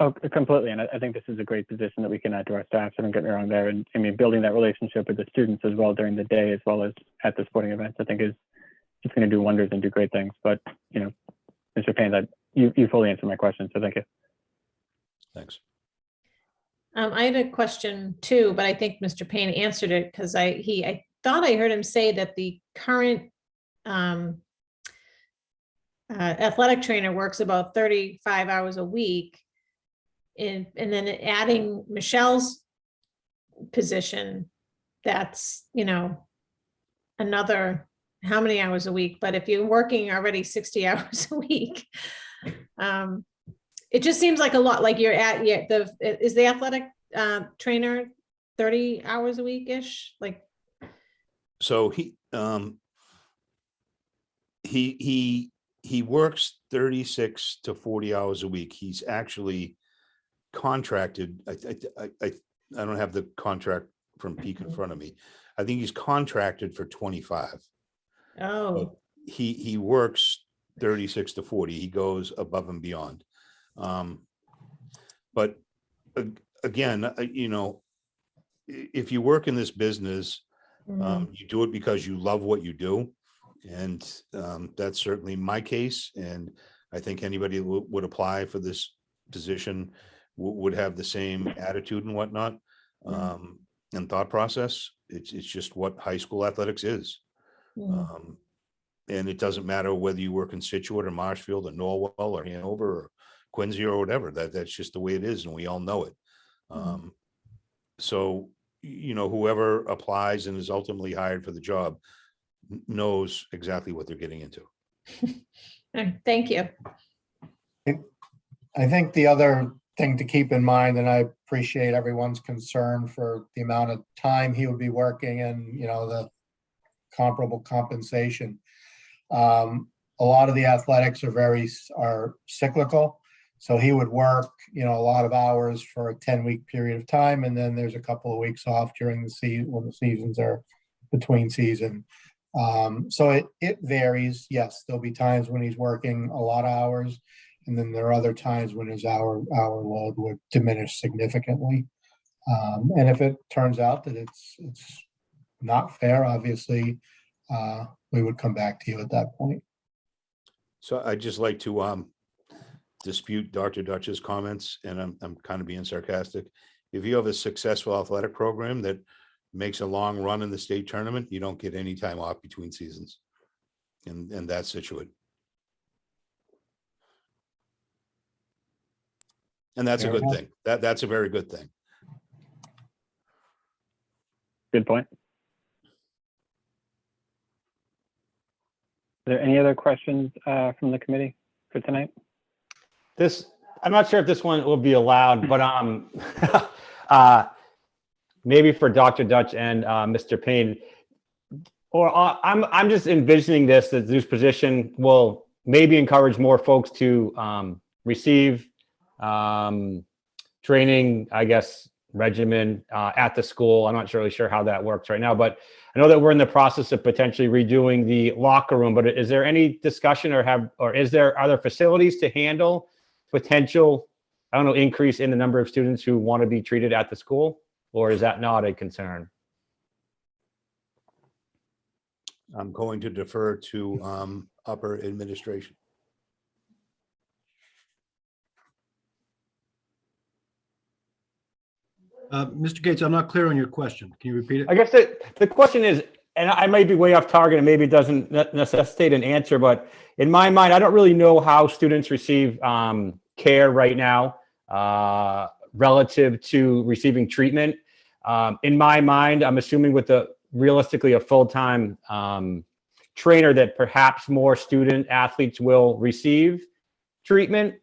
Oh, completely. And I think this is a great position that we can add to our staff. So don't get me wrong there. And I mean, building that relationship with the students as well during the day, as well as at the sporting events, I think is just going to do wonders and do great things. But, you know, Mr. Payne, that you fully answered my question. So thank you. Thanks. I had a question too, but I think Mr. Payne answered it because I thought I heard him say that the current athletic trainer works about 35 hours a week. And then adding Michelle's position, that's, you know, another how many hours a week? But if you're working already 60 hours a week, it just seems like a lot. Like you're at is the athletic trainer 30 hours a week ish? Like, so he works 36 to 40 hours a week. He's actually contracted. I don't have the contract from Peak in front of me. I think he's contracted for 25. Oh, but he works 36 to 40. He goes above and beyond. But again, you know, if you work in this business, you do it because you love what you do. And that's certainly my case. And I think anybody who would apply for this position would have the same attitude and whatnot, and thought process. It's just what high school athletics is. And it doesn't matter whether you work in Scituate or Marshfield or Norwell or Hanover or Quincy or whatever. That's just the way it is, and we all know it. So, you know, whoever applies and is ultimately hired for the job knows exactly what they're getting into. thank you. I think the other thing to keep in mind, and I appreciate everyone's concern for the amount of time he would be working and, you know, the comparable compensation. A lot of the athletics are cyclical. So he would work, you know, a lot of hours for a 10-week period of time. And then there's a couple of weeks off during the season when the seasons are between season. So it varies. Yes, there'll be times when he's working a lot of hours. And then there are other times when his hour load would diminish significantly. And if it turns out that it's not fair, obviously, we would come back to you at that point. So I'd just like to dispute Dr. Dutch's comments, and I'm kind of being sarcastic. If you have a successful athletic program that makes a long run in the state tournament, you don't get any time off between seasons, and that's Scituate. And that's a good thing. That's a very good thing. Good point. Are there any other questions from the committee for tonight? I'm not sure if this one will be allowed, but maybe for Dr. Dutch and Mr. Payne, or I'm just envisioning that this position will maybe encourage more folks to receive training, I guess, regimen at the school. I'm not really sure how that works right now, but I know that we're in the process of potentially redoing the locker room. But is there any discussion are there facilities to handle potential, I don't know, increase in the number of students who want to be treated at the school, or is that not a concern? I'm going to defer to upper administration. Mr. Gates, I'm not clear on your question. Can you repeat it? I guess the question is, and I might be way off target and maybe it doesn't necessitate an answer, but in my mind, I don't really know how students receive care right now. relative to receiving treatment. In my mind, I'm assuming with realistically a full-time trainer that perhaps more student athletes will receive treatment.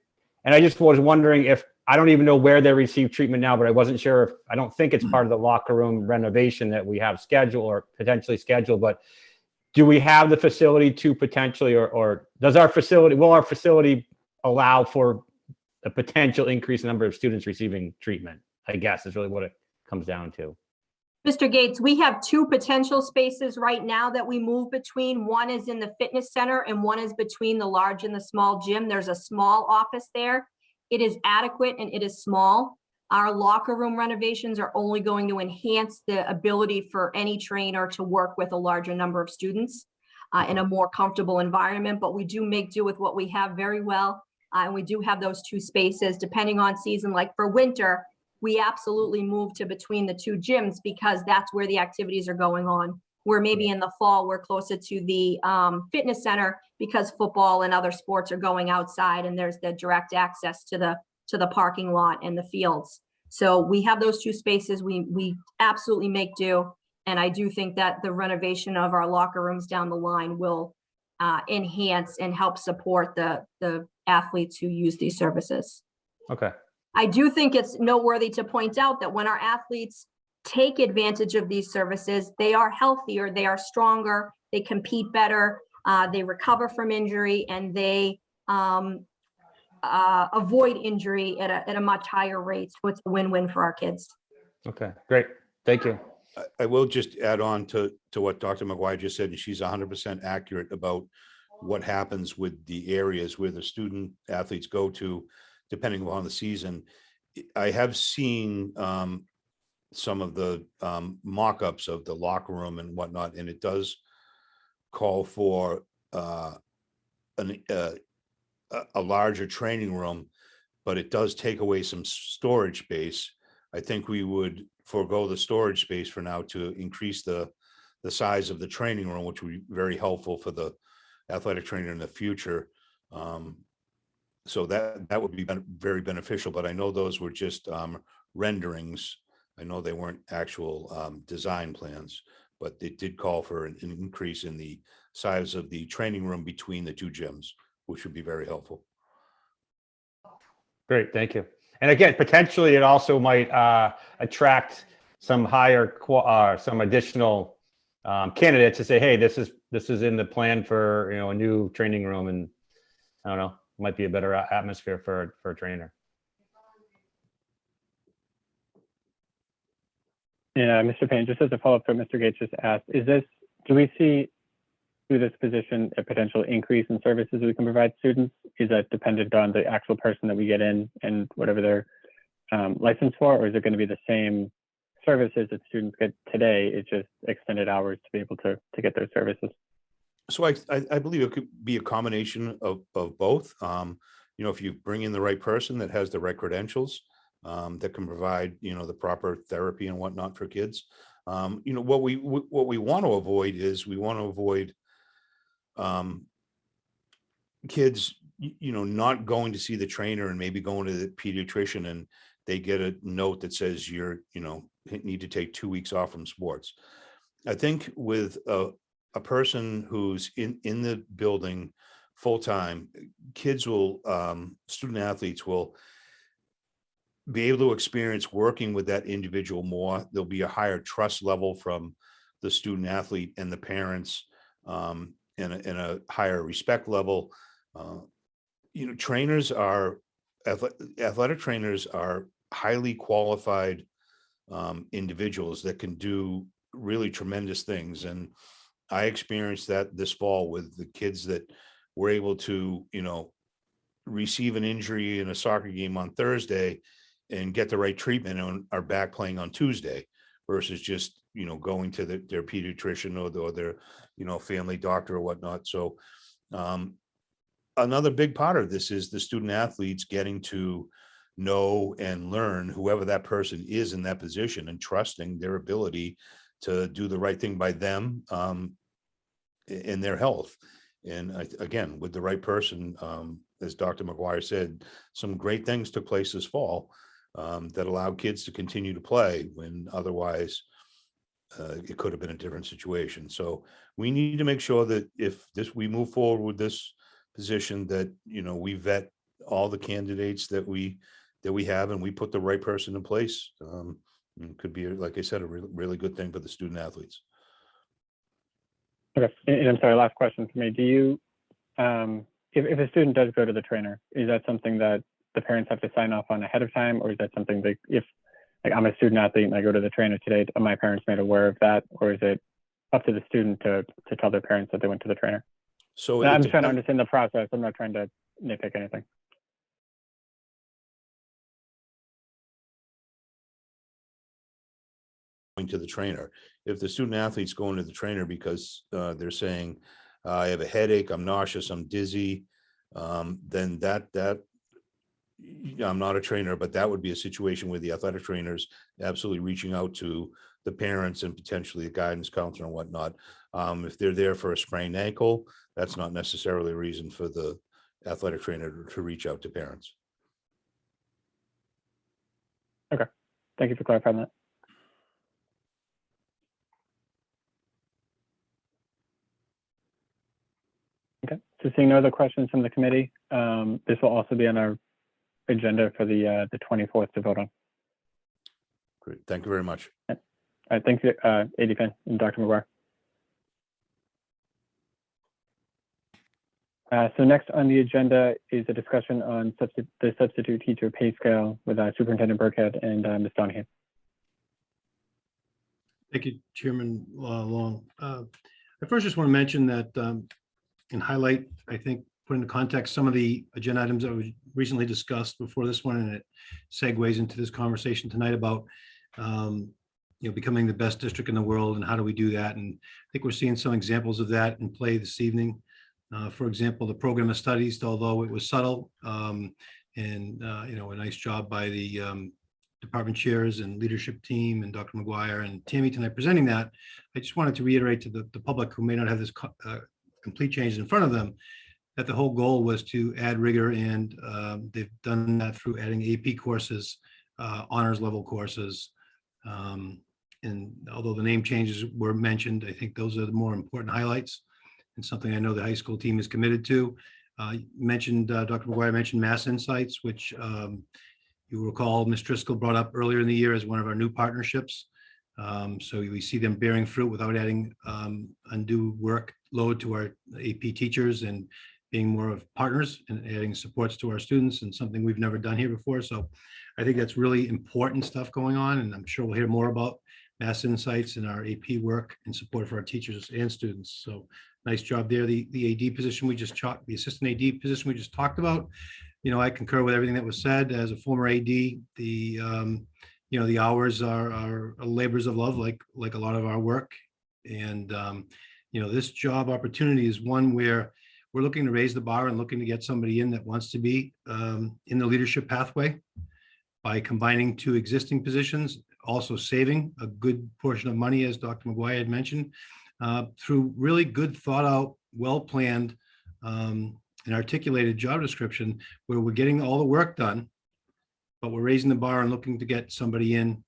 And I just was wondering if, I don't even know where they receive treatment now, but I wasn't sure if, I don't think it's part of the locker room renovation that we have scheduled or potentially scheduled, but do we have the facility to potentially, or will our facility allow for a potential increase in number of students receiving treatment? I guess is really what it comes down to. Mr. Gates, we have 2 potential spaces right now that we move between. One is in the fitness center and one is between the large and the small gym. There's a small office there. It is adequate and it is small. Our locker room renovations are only going to enhance the ability for any trainer to work with a larger number of students in a more comfortable environment, but we do make do with what we have very well. And we do have those 2 spaces depending on season. Like for winter, we absolutely move to between the 2 gyms because that's where the activities are going on. Where maybe in the fall, we're closer to the fitness center because football and other sports are going outside and there's the direct access to the parking lot and the fields. So we have those 2 spaces. We absolutely make do. And I do think that the renovation of our locker rooms down the line will enhance and help support the athletes who use these services. Okay. I do think it's noteworthy to point out that when our athletes take advantage of these services, they are healthier, they are stronger, they compete better, they recover from injury, and they avoid injury at a much higher rate. So it's a win-win for our kids. Okay, great. Thank you. I will just add on to what Dr. McGuire just said, and she's 100% accurate about what happens with the areas where the student athletes go to, depending upon the season. I have seen some of the mock-ups of the locker room and whatnot, and it does call for a larger training room, but it does take away some storage space. I think we would forego the storage space for now to increase the size of the training room, which would be very helpful for the athletic trainer in the future. So that would be very beneficial, but I know those were just renderings. I know they weren't actual design plans, but it did call for an increase in the size of the training room between the 2 gyms, which would be very helpful. Great, thank you. And again, potentially it also might attract some some additional candidates to say, hey, this is in the plan for a new training room, and I don't know, might be a better atmosphere for a trainer. Yeah, Mr. Payne, just as a follow-up to what Mr. Gates just asked, do we see through this position a potential increase in services we can provide students? Is that dependent on the actual person that we get in and whatever they're licensed for, or is it going to be the same services that students get today? It's just extended hours to be able to get those services. So I believe it could be a combination of both. If you bring in the right person that has the right credentials, that can provide, the proper therapy and whatnot for kids. What we want to avoid is kids, not going to see the trainer and maybe going to the pediatrician and they get a note that says you're, need to take 2 weeks off from sports. I think with a person who's in the building full-time, student athletes will be able to experience working with that individual more. There'll be a higher trust level from the student athlete and the parents, and a higher respect level. Athletic trainers are highly qualified individuals that can do really tremendous things. And I experienced that this fall with the kids that were able to, receive an injury in a soccer game on Thursday and get the right treatment and are back playing on Tuesday versus just, going to their pediatrician or their, family doctor or whatnot. So another big part of this is the student athletes getting to know and learn whoever that person is in that position and trusting their ability to do the right thing by them in their health. And again, with the right person, as Dr. McGuire said, some great things took place this fall that allowed kids to continue to play when otherwise it could have been a different situation. So we need to make sure that if we move forward with this position, that, you know, we vet all the candidates that we have and we put the right person in place. It could be, like I said, a really good thing for the student athletes. Okay, and I'm sorry, last question for me. Do you, if a student does go to the trainer, is that something that the parents have to sign off on ahead of time? Or is that something that if, like, I'm a student athlete and I go to the trainer today, are my parents made aware of that? Or is it up to the student to tell their parents that they went to the trainer? So I'm just trying to understand the process. I'm not trying to nitpick anything. Going to the trainer. If the student athlete's going to the trainer because they're saying, I have a headache, I'm nauseous, I'm dizzy, then that I'm not a trainer, but that would be a situation where the athletic trainers absolutely reaching out to the parents and potentially a guidance counselor and whatnot. If they're there for a sprained ankle, that's not necessarily a reason for the athletic trainer to reach out to parents. Okay, thank you for clarifying that. Okay, so seeing no other questions from the committee, this will also be on our agenda for the 24th to vote on. Great, thank you very much. All right, thanks, AD Penn and Dr. McGuire. So next on the agenda is a discussion on the substitute teacher pay scale with Superintendent Burkhead and Ms. Donahue. Thank you, Chairman Long. I first just want to mention that and highlight, I think, put into context some of the agenda items that we recently discussed before this one, and it segues into this conversation tonight about becoming the best district in the world and how do we do that. And I think we're seeing some examples of that in play this evening. For example, the program of studies, although it was subtle, and a nice job by the department chairs and leadership team and Dr. McGuire and Tammy tonight presenting that. I just wanted to reiterate to the public who may not have this complete change in front of them that the whole goal was to add rigor, and they've done that through adding AP courses, honors level courses. And although the name changes were mentioned, I think those are the more important highlights and something I know the high school team is committed to. Dr. McGuire mentioned Mass Insights, which you recall Ms. Driscoll brought up earlier in the year as one of our new partnerships. So we see them bearing fruit without adding undue workload to our AP teachers and being more of partners and adding supports to our students, and something we've never done here before. So I think that's really important stuff going on, and I'm sure we'll hear more about Mass Insights and our AP work in support for our teachers and students. So nice job there. The AD position we just talked, the assistant AD position we just talked about, I concur with everything that was said. As a former AD, the hours are labors of love, like a lot of our work. And this job opportunity is one where we're looking to raise the bar and looking to get somebody in that wants to be in the leadership pathway by combining two existing positions, also saving a good portion of money, as Dr. McGuire had mentioned, through really good thought out, well-planned and articulated job description where we're getting all the work done, but we're raising the bar and looking to get somebody in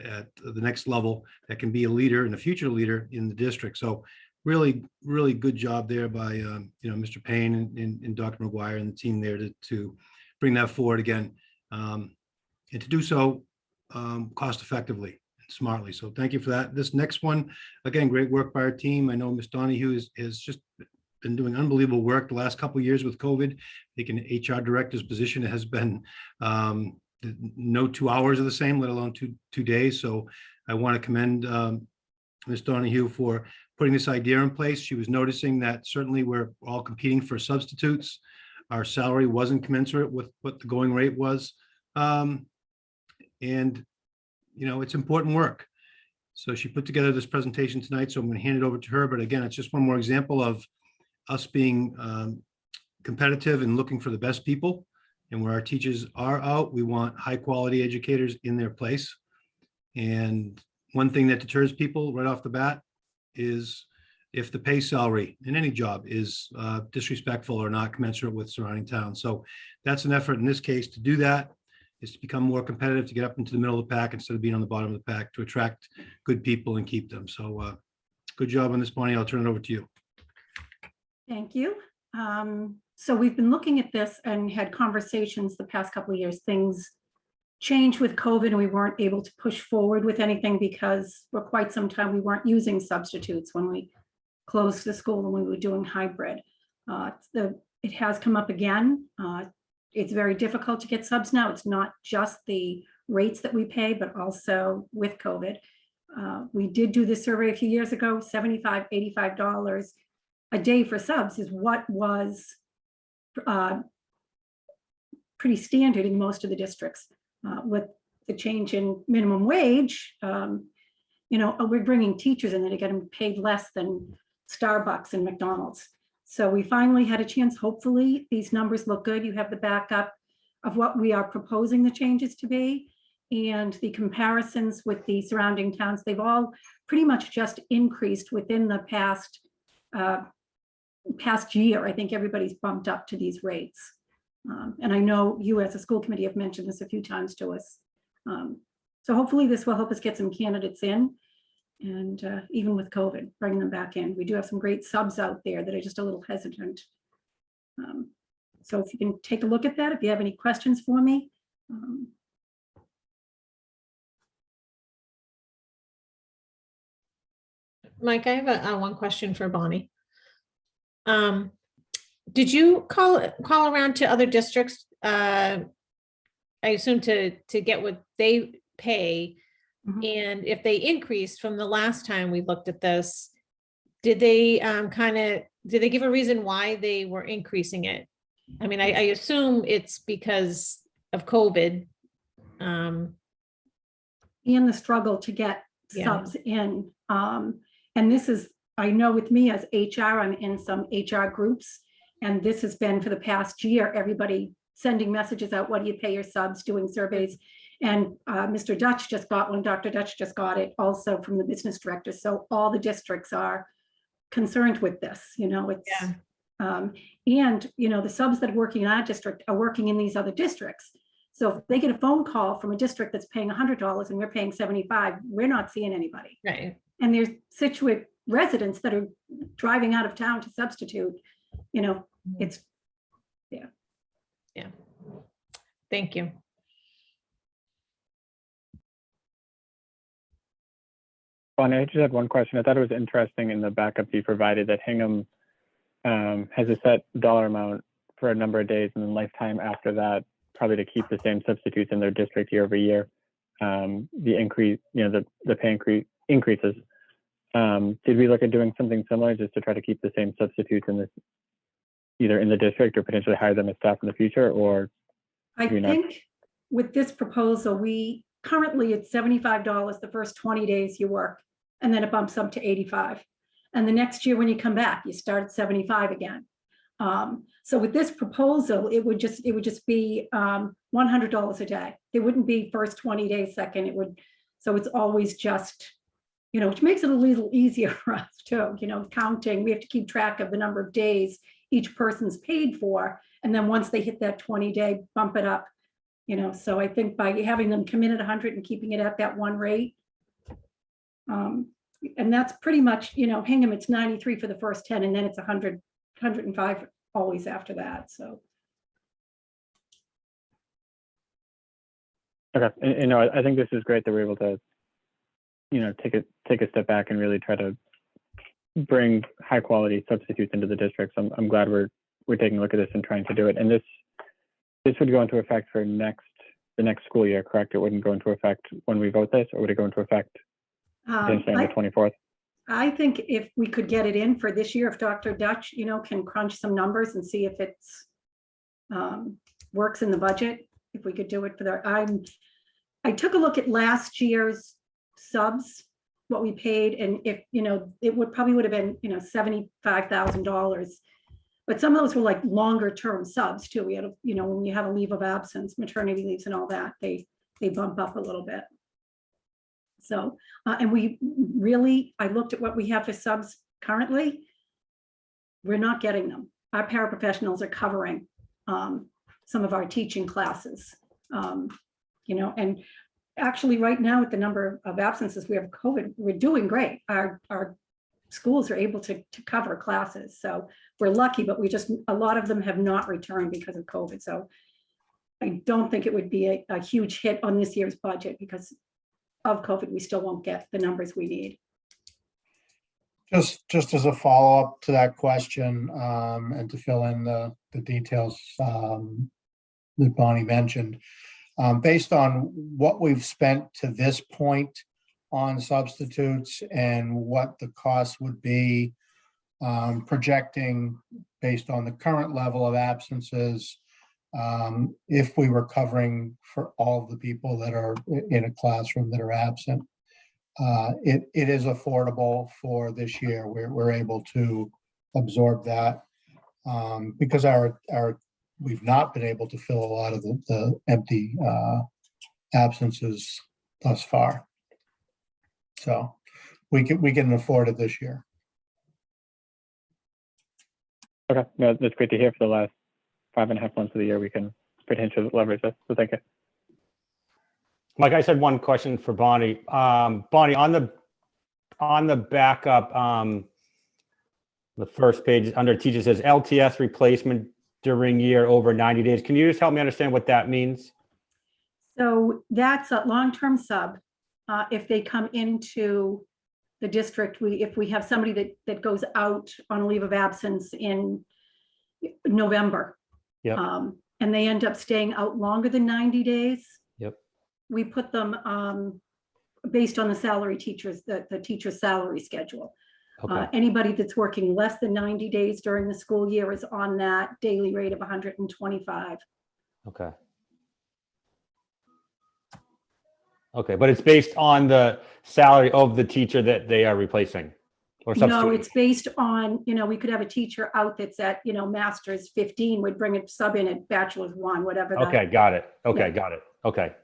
at the next level that can be a leader and a future leader in the district. So really, really good job there by Mr. Payne and Dr. McGuire and the team there to bring that forward again, and to do so cost effectively and smartly. So thank you for that. This next one, again, great work by our team. I know Ms. Donahue has just been doing unbelievable work the last couple of years with COVID. I think an HR director's position has been no 2 hours are the same, let alone two days. So I want to commend Ms. Donahue for putting this idea in place. She was noticing that certainly we're all competing for substitutes. Our salary wasn't commensurate with what the going rate was. And it's important work. So she put together this presentation tonight, so I'm going to hand it over to her. But again, it's just one more example of us being competitive and looking for the best people. And where our teachers are out, we want high quality educators in their place. And one thing that deters people right off the bat is if the pay salary in any job is disrespectful or not commensurate with surrounding towns. So that's an effort in this case to do that, is to become more competitive, to get up into the middle of the pack instead of being on the bottom of the pack, to attract good people and keep them. So good job on this, Bonnie. I'll turn it over to you. Thank you. So we've been looking at this and had conversations the past couple of years. Things changed with COVID and we weren't able to push forward with anything because for quite some time we weren't using substitutes when we closed the school and we were doing hybrid. It has come up again. It's very difficult to get subs now. It's not just the rates that we pay, but also with COVID. We did do this survey a few years ago, $75, $85 a day for subs is what was pretty standard in most of the districts. With the change in minimum wage, we're bringing teachers in that are getting paid less than Starbucks and McDonald's. So we finally had a chance. Hopefully these numbers look good. You have the backup of what we are proposing the changes to be and the comparisons with the surrounding towns. They've all pretty much just increased within the past year. I think everybody's bumped up to these rates. And I know you as a school committee have mentioned this a few times to us. So hopefully this will help us get some candidates in. And even with COVID, bring them back in. We do have some great subs out there that are just a little hesitant. So if you can take a look at that, if you have any questions for me. Mike, I have one question for Bonnie. Did you call around to other districts? I assume to get what they pay. And if they increased from the last time we looked at this, did they did they give a reason why they were increasing it? I mean, I assume it's because of COVID. And the struggle to get subs in. And this is, I know with me as HR, I'm in some HR groups, and this has been for the past year, everybody sending messages out, what do you pay your subs, doing surveys. And Mr. Dutch just got one, Dr. Dutch just got it also from the business director. So all the districts are concerned with this, it's, and, the subs that are working in our district are working in these other districts. So if they get a phone call from a district that's paying $100 and we're paying $75, we're not seeing anybody. Right. And there's Scituate residents that are driving out of town to substitute, it's, Yeah. Thank you. Bonnie, I just had one question. I thought it was interesting in the backup you provided that Hingham has a set dollar amount for a number of days and then lifetime after that, probably to keep the same substitutes in their district year over year. The increase, the pay increases. Did we look at doing something similar just to try to keep the same substitutes in this, either in the district or potentially hire them as staff in the future, or? I think with this proposal, we currently it's $75 the first 20 days you work, and then it bumps up to $85. And the next year when you come back, you start at $75 again. So with this proposal, it would just be $100 a day. It wouldn't be first 20 days, second. It would, so it's always just, which makes it a little easier for us too. Counting, we have to keep track of the number of days each person's paid for, and then once they hit that 20-day, bump it up. So I think by having them come in at 100 and keeping it at that one rate, and that's pretty much, Hingham, it's 93 for the first 10, and then it's 100, 105 always after that. So. Okay, and I think this is great that we're able to, take a step back and really try to bring high quality substitutes into the districts. I'm glad we're taking a look at this and trying to do it. And this would go into effect for the next school year, correct? It wouldn't go into effect when we vote this, or would it go into effect potentially on the 24th? I think if we could get it in for this year, if Dr. Dutch, can crunch some numbers and see if it's works in the budget, if we could do it for the, I took a look at last year's subs, what we paid, and if, it would have been, $75,000. But some of those were like longer term subs too. We had, when you have a leave of absence, maternity leaves and all that, they bump up a little bit. So, and we really, I looked at what we have for subs currently, we're not getting them. Our paraprofessionals are covering some of our teaching classes, and actually right now with the number of absences we have COVID, we're doing great. Our schools are able to cover classes. So we're lucky, but a lot of them have not returned because of COVID. So I don't think it would be a huge hit on this year's budget because of COVID. We still won't get the numbers we need. Just as a follow-up to that question, and to fill in the details that Bonnie mentioned, based on what we've spent to this point on substitutes and what the cost would be, projecting based on the current level of absences, if we were covering for all of the people that are in a classroom that are absent, it is affordable for this year. We're able to absorb that because we've not been able to fill a lot of the empty absences thus far. So we can afford it this year. Okay, no, that's great to hear. For the last 5.5 months of the year, we can potentially leverage this. So thank you. Mike, I said one question for Bonnie. Bonnie, on the backup, the first page under teachers says LTS replacement during year over 90 days. Can you just help me understand what that means? So that's a long-term sub. If they come into the district, if we have somebody that goes out on a leave of absence in November, yep. And they end up staying out longer than 90 days, yep. We put them based on the salary teachers, the teacher's salary schedule. Okay. Anybody that's working less than 90 days during the school year is on that daily rate of 125. Okay. Okay, but it's based on the salary of the teacher that they are replacing, or No, substituting? it's based on, we could have a teacher out that's at, master's 15, would bring a sub in at bachelor's 1, whatever. Okay, got it. Okay, Yeah. got it. Okay.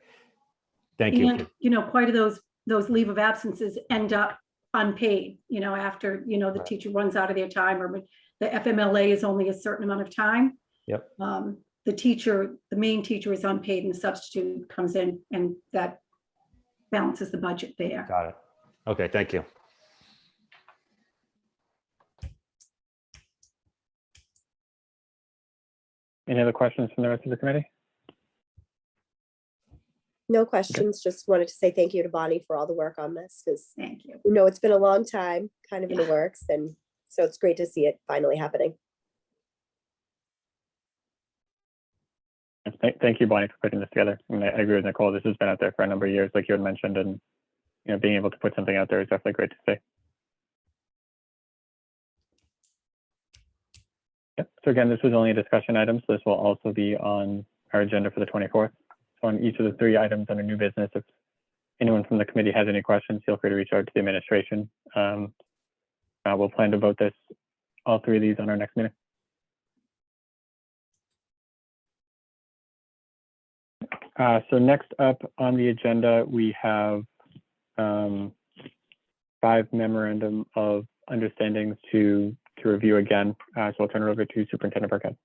Thank you. And, quite of those leave of absences end up unpaid, after, the teacher runs out of their time, or when the FMLA is only a certain amount of time. Yep. The main teacher is unpaid and the substitute comes in, and that balances the budget there. Got it. Okay, thank you. Any other questions from the rest of the committee? No questions. Just wanted to say thank you to Bonnie for all the work on this, because thank you. It's been a long time kind of in the works, and so it's great to see it finally happening. Thank you, Bonnie, for putting this together. And I agree with Nicole. This has been out there for a number of years, like you had mentioned, and being able to put something out there is definitely great to see. Yep. So again, this was only a discussion item, so this will also be on our agenda for the 24th. So on each of the 3 items under new business, if anyone from the committee has any questions, feel free to reach out to the administration. We'll plan to vote all 3 of these on our next meeting. So next up on the agenda, we have 5 memorandum of understandings to review again. So I'll turn it over to Superintendent Burkhead.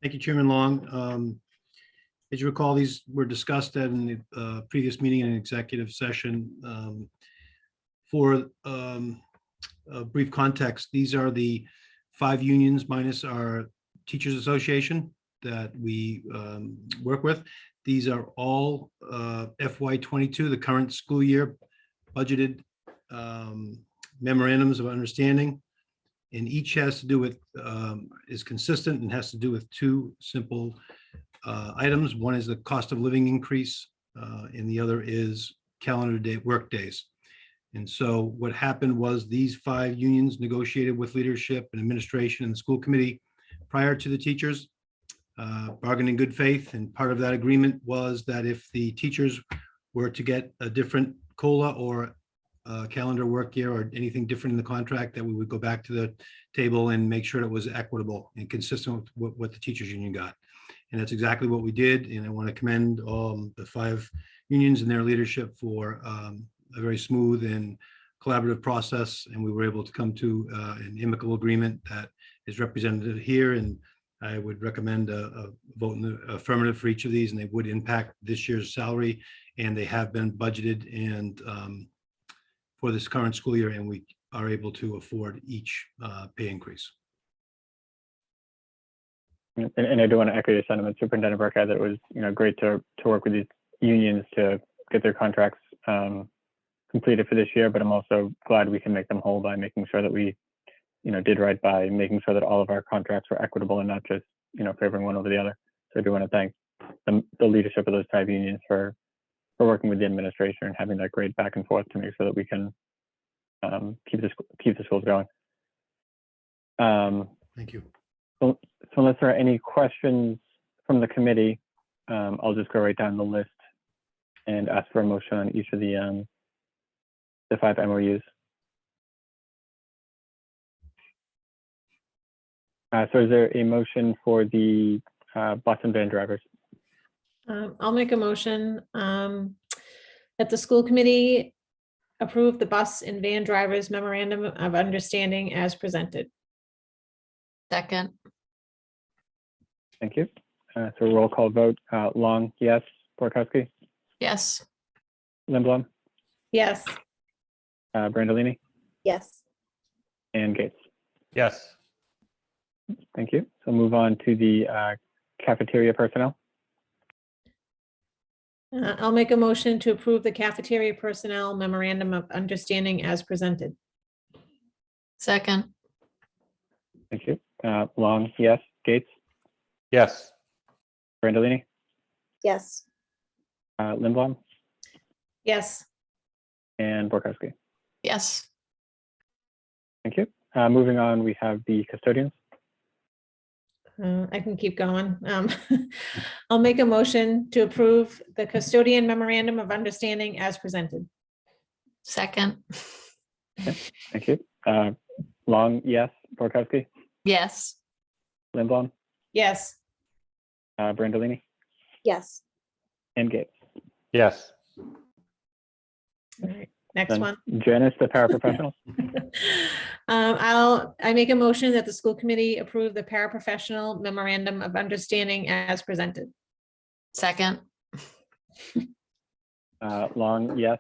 Thank you, Chairman Long. As you recall, these were discussed in the previous meeting in an executive session. For a brief context, these are the 5 unions minus our Teachers Association that we work with. These are all FY22, the current school year budgeted memorandums of understanding, and each has to do with, is consistent and has to do with 2 simple items. One is the cost of living increase, and the other is calendar day work days. And so what happened was these 5 unions negotiated with leadership and administration and the school committee prior to the teachers, bargained in good faith. And part of that agreement was that if the teachers were to get a different COLA or calendar work year or anything different in the contract, that we would go back to the table and make sure it was equitable and consistent with what the teachers union got. And that's exactly what we did. And I want to commend the 5 unions and their leadership for a very smooth and collaborative process, and we were able to come to an amicable agreement that is represented here. And I would recommend a vote in the affirmative for each of these, and they would impact this year's salary, and they have been budgeted and for this current school year, and we are able to afford each pay increase. And I do want to echo your sentiment, Superintendent Burkhead, that it was, great to work with these unions to get their contracts completed for this year, but I'm also glad we can make them whole by making sure that we, did right by making sure that all of our contracts were equitable and not just, favoring one over the other. So I do want to thank the leadership of those 5 unions for working with the administration and having that great back and forth to make sure that we can keep the schools going. Thank you. So unless there are any questions from the committee, I'll just go right down the list and ask for a motion on each of the 5 MOUs. So is there a motion for the bus and van drivers? I'll make a motion that the school committee approve the bus and van drivers memorandum of understanding as presented. Second. Thank you. So roll call vote. Long, yes. Borkowski, Yes. Lindblom, Yes. Brandolini, Yes. and Gates. Yes. Thank you. So move on to the cafeteria personnel. I'll make a motion to approve the cafeteria personnel memorandum of understanding as presented. Second. Thank you. Long, yes. Gates, Yes. Brandolini, Yes. Lindblom, Yes. and Borkowski. Yes. Thank you. Moving on, we have the custodians. I can keep going. I'll make a motion to approve the custodian memorandum of understanding as presented. Second. Okay. Thank you. Long, yes. Borkowski, Yes. Lindblom, Yes. Brandolini, Yes. and Gates. Yes. All right, next Then one. Janice, the paraprofessionals. I make a motion that the school committee approve the paraprofessional memorandum of understanding as presented. Second. Long, yes.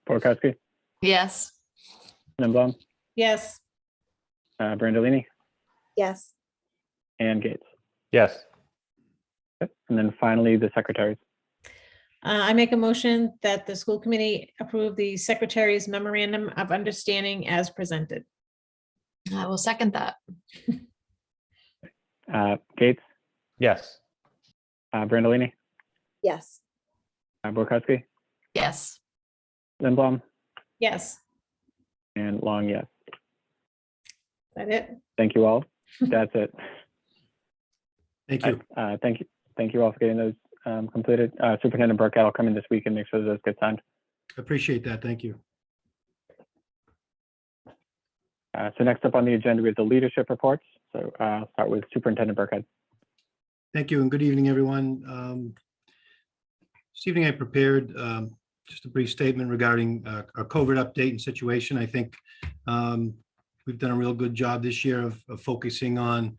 Borkowski, Yes. Lindblom, Yes. Brandolini, Yes. and Gates. Yes. Okay. And then finally, the secretaries. I make a motion that the school committee approve the secretary's memorandum of understanding as presented. I will second that. Gates, Yes. Brandolini, Yes. Borkowski, Yes. Lindblom, Yes. and Long, yes. Is that it? Thank you all. That's it. Thank you. Thank you. Thank you all for getting those completed. Superintendent Burkhead will come in this week and make sure those get signed. Appreciate that. Thank you. So next up on the agenda, we have the leadership reports. So I'll start with Superintendent Burkhead. Thank you and good evening, everyone. This evening I prepared just a brief statement regarding our COVID update and situation. I think we've done a real good job this year of focusing on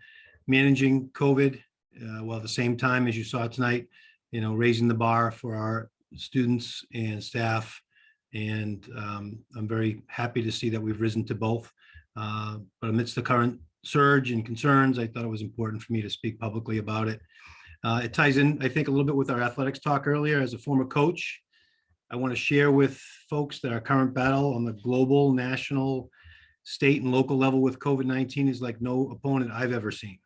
managing COVID while at the same time, as you saw tonight, raising the bar for our students and staff. And I'm very happy to see that we've risen to both. But amidst the current surge and concerns, I thought it was important for me to speak publicly about it. It ties in, I think, a little bit with our athletics talk earlier. As a former coach, I want to share with folks that our current battle on the global, national, state, and local level with COVID-19 is like no opponent I've ever seen.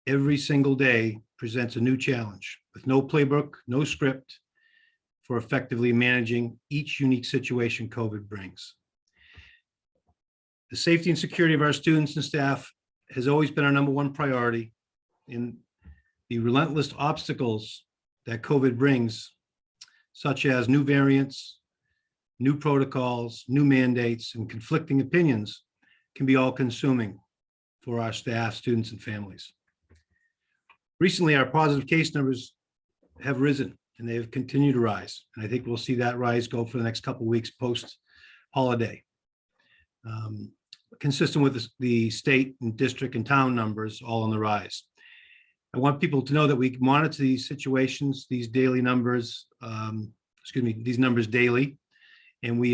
Every single day presents a new challenge with no playbook, no script for effectively managing each unique situation COVID brings. The safety and security of our students and staff has always been our #1 priority. In the relentless obstacles that COVID brings, such as new variants, new protocols, new mandates, and conflicting opinions, can be all-consuming for our staff, students, and families. Recently, our positive case numbers have risen and they have continued to rise. And I think we'll see that rise go for the next couple of weeks post-holiday. Consistent with the state and district and town numbers all on the rise. I want people to know that we monitor these situations, these daily numbers, these numbers daily, and we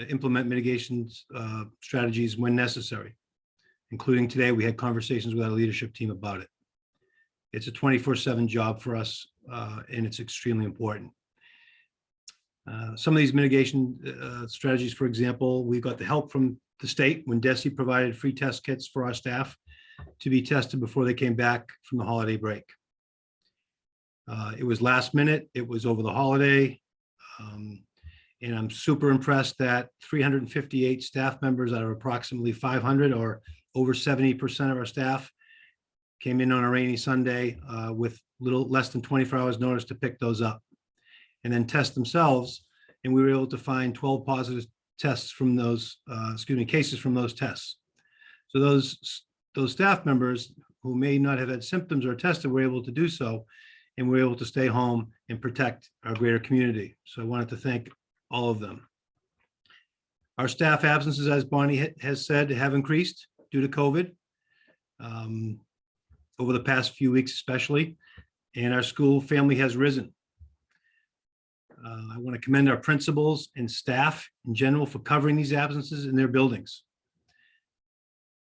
implement mitigation strategies when necessary. Including today, we had conversations with our leadership team about it. It's a 24/7 job for us, and it's extremely important. Some of these mitigation strategies, for example, we got the help from the state when DESE provided free test kits for our staff to be tested before they came back from the holiday break. It was last minute, it was over the holiday, and I'm super impressed that 358 staff members out of approximately 500, or over 70% of our staff, came in on a rainy Sunday with little less than 24 hours notice to pick those up and then test themselves. And we were able to find 12 positive tests from those, cases from those tests. So those staff members who may not have had symptoms or tested were able to do so, and were able to stay home and protect our greater community. So I wanted to thank all of them. Our staff absences, as Bonnie has said, have increased due to COVID over the past few weeks especially, and our school family has risen. I want to commend our principals and staff in general for covering these absences in their buildings.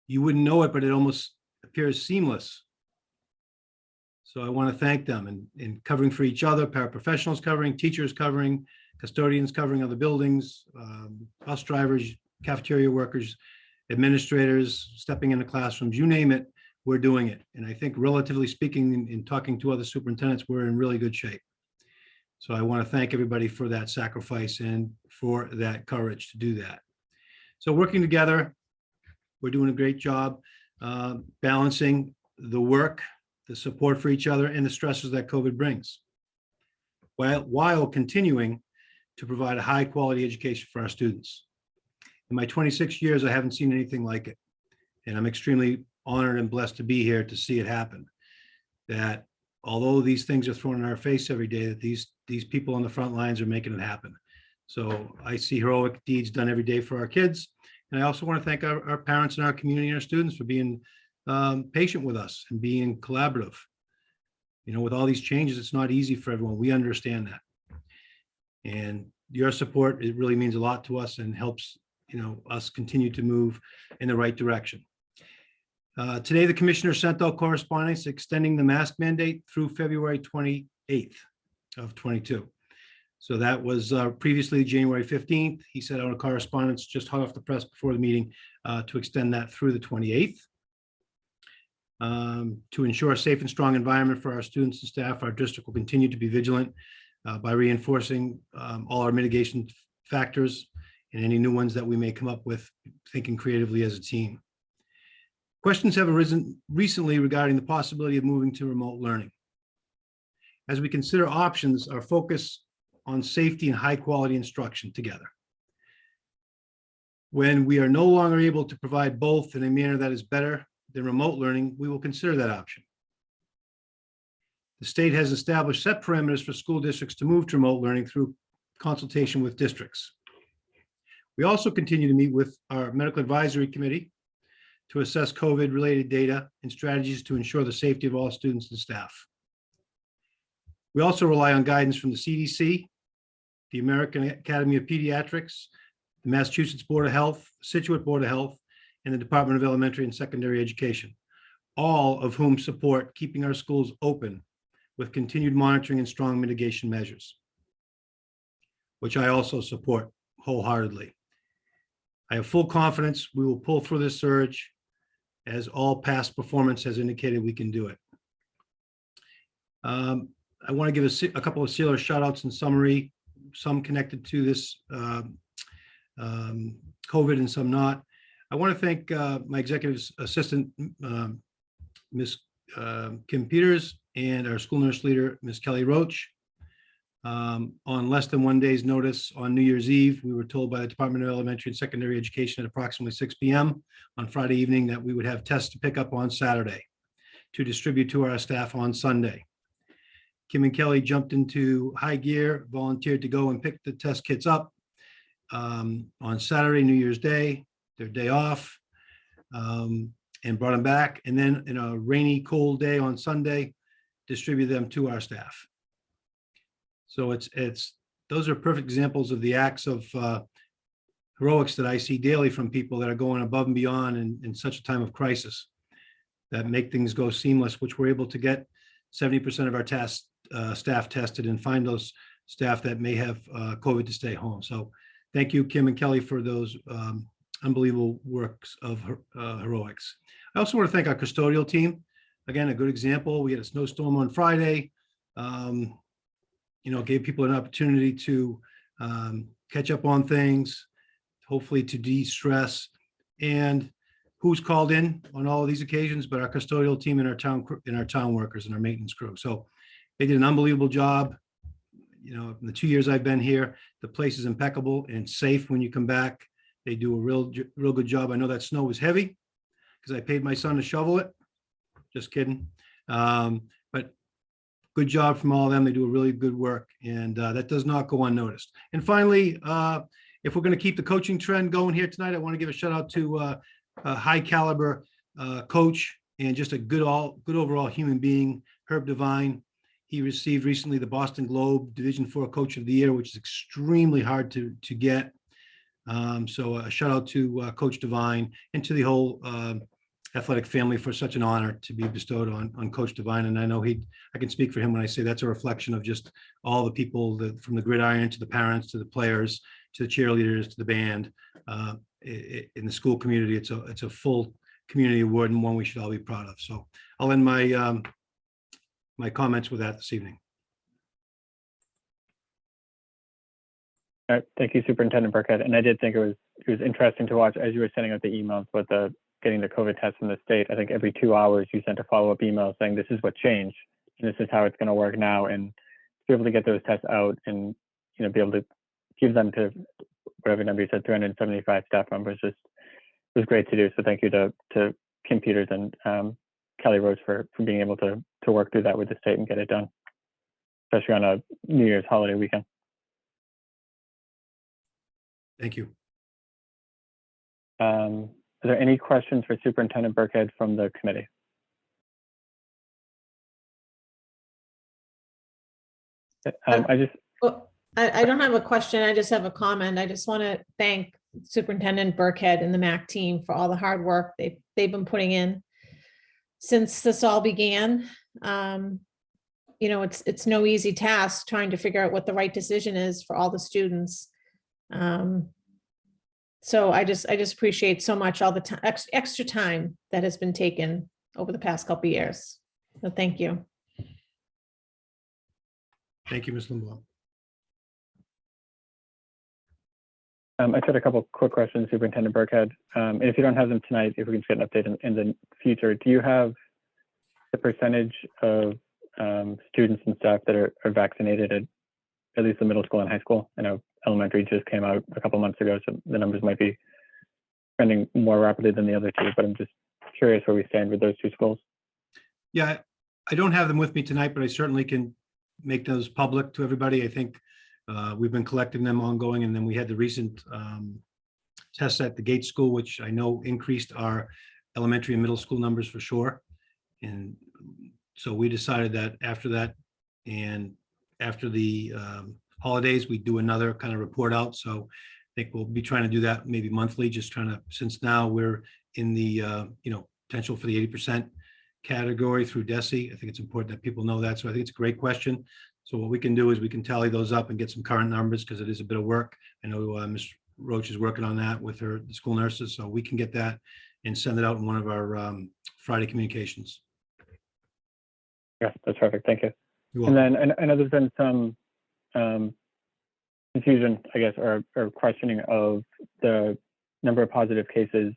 You wouldn't know it, but it almost appears seamless. So I want to thank them in covering for each other, paraprofessionals covering, teachers covering, custodians covering other buildings, bus drivers, cafeteria workers, administrators stepping into classrooms, you name it, we're doing it. And I think relatively speaking, in talking to other superintendents, we're in really good shape. So I want to thank everybody for that sacrifice and for that courage to do that. So working together, we're doing a great job balancing the work, the support for each other, and the stresses that COVID brings, while continuing to provide a high quality education for our students. In my 26 years, I haven't seen anything like it. And I'm extremely honored and blessed to be here to see it happen. That although these things are thrown in our face every day, that these people on the front lines are making it happen. So I see heroic deeds done every day for our kids. And I also want to thank our parents and our community and our students for being patient with us and being collaborative. You know, with all these changes, it's not easy for everyone. We understand that. And your support, it really means a lot to us and helps, us continue to move in the right direction. Today, the commissioner sent out correspondence extending the mask mandate through February 28th of 22. So that was previously January 15th. He sent out a correspondence just hot off the press before the meeting to extend that through the 28th. To ensure a safe and strong environment for our students and staff, our district will continue to be vigilant by reinforcing all our mitigation factors and any new ones that we may come up with, thinking creatively as a team. Questions have arisen recently regarding the possibility of moving to remote learning. As we consider options, our focus on safety and high quality instruction together. When we are no longer able to provide both in a manner that is better than remote learning, we will consider that option. The state has established set parameters for school districts to move to remote learning through consultation with districts. We also continue to meet with our medical advisory committee to assess COVID-related data and strategies to ensure the safety of all students and staff. We also rely on guidance from the CDC, the American Academy of Pediatrics, the Massachusetts Board of Health, Scituate Board of Health, and the Department of Elementary and Secondary Education, all of whom support keeping our schools open with continued monitoring and strong mitigation measures, which I also support wholeheartedly. I have full confidence we will pull through this surge, as all past performance has indicated we can do it. I want to give a couple of CLR shout outs in summary, some connected to this COVID and some not. I want to thank my executive assistant, Ms. Kim Peters, and our school nurse leader, Ms. Kelly Roach. On less than 1 day's notice on New Year's Eve, we were told by the Department of Elementary and Secondary Education at approximately 6 p.m. on Friday evening that we would have tests to pick up on Saturday to distribute to our staff on Sunday. Kim and Kelly jumped into high gear, volunteered to go and pick the test kits up on Saturday, New Year's Day, their day off, and brought them back. And then in a rainy, cold day on Sunday, distributed them to our staff. So those are perfect examples of the acts of heroics that I see daily from people that are going above and beyond in such a time of crisis that make things go seamless, which we're able to get 70% of our staff tested and find those staff that may have COVID to stay home. So thank you, Kim and Kelly, for those unbelievable works of heroics. I also want to thank our custodial team. Again, a good example. We had a snowstorm on Friday. Gave people an opportunity to catch up on things, hopefully to de-stress. And who's called in on all of these occasions, but our custodial team and our town workers and our maintenance crew. So they did an unbelievable job. In the 2 years I've been here, the place is impeccable and safe when you come back. They do a real good job. I know that snow was heavy because I paid my son to shovel it. Just kidding. But good job from all of them. They do a really good work, and that does not go unnoticed. And finally, if we're going to keep the coaching trend going here tonight, I want to give a shout out to a high caliber coach and just a good overall human being, Herb Devine. He received recently the Boston Globe Division IV Coach of the Year, which is extremely hard to get. So a shout out to Coach Devine and to the whole athletic family for such an honor to be bestowed on Coach Devine. And I know I can speak for him when I say that's a reflection of just all the people from the gridiron to the parents, to the players, to the cheerleaders, to the band. In the school community, it's a full community award and one we should all be proud of. So I'll end my comments with that this evening. All right, thank you, Superintendent Burkhead. And I did think it was interesting to watch as you were sending out the emails with getting the COVID test from the state. I think every 2 hours you sent a follow-up email saying this is what changed and this is how it's going to work now. And to be able to get those tests out and be able to give them to whatever number you said, 375 staff members, it was great to do. So thank you to Kim Peters and Kelly Rose for being able to work through that with the state and get it done, especially on a New Year's holiday weekend. Thank you. Are there any questions for Superintendent Burkhead from the committee? I don't have a question. I just have a comment. I just want to thank Superintendent Burkhead and the MAC team for all the hard work they've been putting in since this all began. It's no easy task trying to figure out what the right decision is for all the students. So I just appreciate so much all the time, extra time that has been taken over the past couple of years. So thank you. Thank you, Ms. Limbaugh. I just had a couple quick questions, Superintendent Burkhead. And if you don't have them tonight, if we can get an update in the future, do you have the percentage of students and staff that are vaccinated at least the middle school and high school? I know elementary just came out a couple months ago, so the numbers might be trending more rapidly than the other two, but I'm just curious where we stand with those two schools. Yeah, I don't have them with me tonight, but I certainly can make those public to everybody. I think we've been collecting them ongoing, and then we had the recent tests at the Gates School, which I know increased our elementary and middle school numbers for sure. And so we decided that after that and after the holidays, we do another kind of report out. So I think we'll be trying to do that maybe monthly, just trying to, since now we're in the potential for the 80% category through DESE. I think it's important that people know that. So I think it's a great question. So what we can do is we can tally those up and get some current numbers, because it is a bit of work. I know Ms. Roach is working on that with the school nurses, so we can get that and send it out in one of our Friday communications. Yeah, that's perfect. Thank you. You're And welcome. then I know there's been some confusion, I guess, or questioning of the number of positive cases,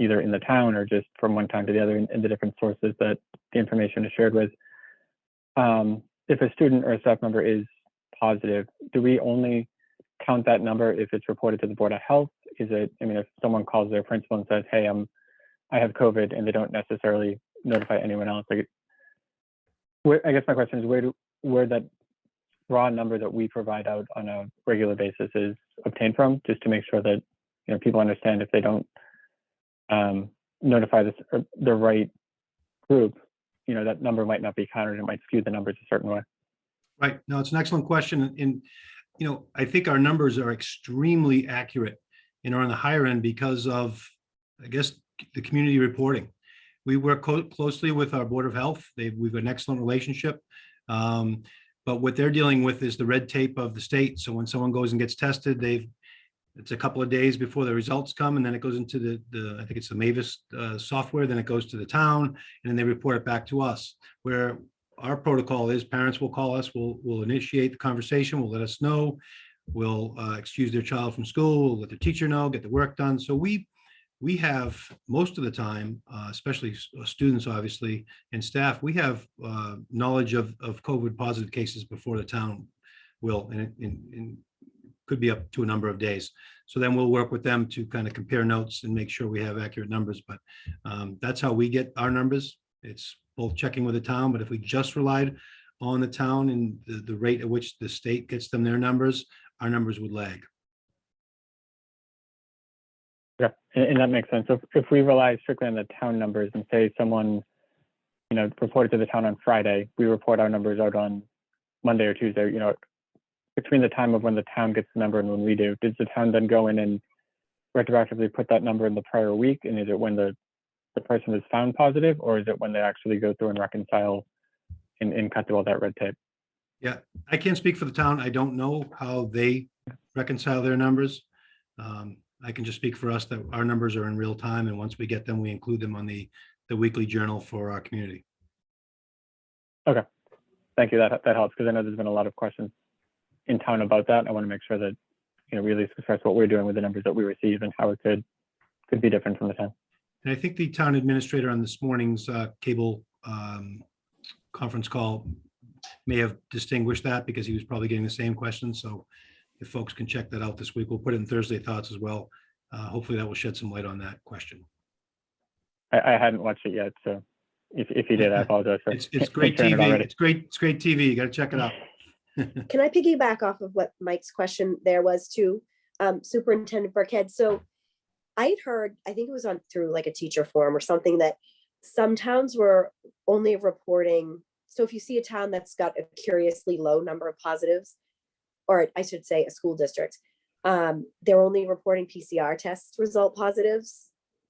either in the town or just from one time to the other in the different sources that the information is shared with. If a student or a staff member is positive, do we only count that number if it's reported to the Board of Health? Is it, if someone calls their principal and says, hey, I have COVID, and they don't necessarily notify anyone else, I guess my question is, where that raw number that we provide out on a regular basis is obtained from, just to make sure that, you know, people understand if they don't notify this or the right group, you know, that number might not be counted. It might skew the numbers a certain way. Right. No, it's an excellent question. And, you know, I think our numbers are extremely accurate and are on the higher end because of, I guess, the community reporting. We work closely with our Board of Health. We've got an excellent relationship. But what they're dealing with is the red tape of the state. So when someone goes and gets tested, it's a couple of days before the results come, and then it goes into the I think it's the Mavis software, then it goes to the town, and then they report it back to us. Where our protocol is parents will call us, we'll initiate the conversation, will let us know, we'll excuse their child from school, we'll let the teacher know, get the work done. So we have most of the time, especially students, obviously, and staff, we have knowledge of COVID positive cases before the town will, and it could be up to a number of days. So then we'll work with them to kind of compare notes and make sure we have accurate numbers. But that's how we get our numbers. It's both checking with the town, but if we just relied on the town and the rate at which the state gets them their numbers, our numbers would lag. Yeah, and that makes sense. So if we rely strictly on the town numbers and say someone, you know, reported to the town on Friday, we report our numbers out on Monday or Tuesday, you know, between the time of when the town gets the number and when we do, does the town then go in and retroactively put that number in the prior week? And is it when the person is found positive, or is it when they actually go through and reconcile and cut through all that red tape? Yeah, I can't speak for the town. I don't know how they reconcile their numbers. I can just speak for us that our numbers are in real time, and once we get them, we include them on the weekly journal for our community. Okay, thank you. That helps, because I know there's been a lot of questions in town about that. I want to make sure that, you know, we at least express what we're doing with the numbers that we receive and how it could be different from the town. And I think the town administrator on this morning's cable conference call may have distinguished that, because he was probably getting the same question. So if folks can check that out this week, we'll put it in Thursday Thoughts as well. Hopefully that will shed some light on that question. I hadn't watched it yet, so if you did, I apologize for it's great TV. It's great TV. You got to check it out. Can I piggyback off of what Mike's question there was to Superintendent Burkhead? So I'd heard, I think it was through like a teacher forum or something, that some towns were only reporting. So if you see a town that's got a curiously low number of positives, or I should say a school district, they're only reporting PCR test result positives.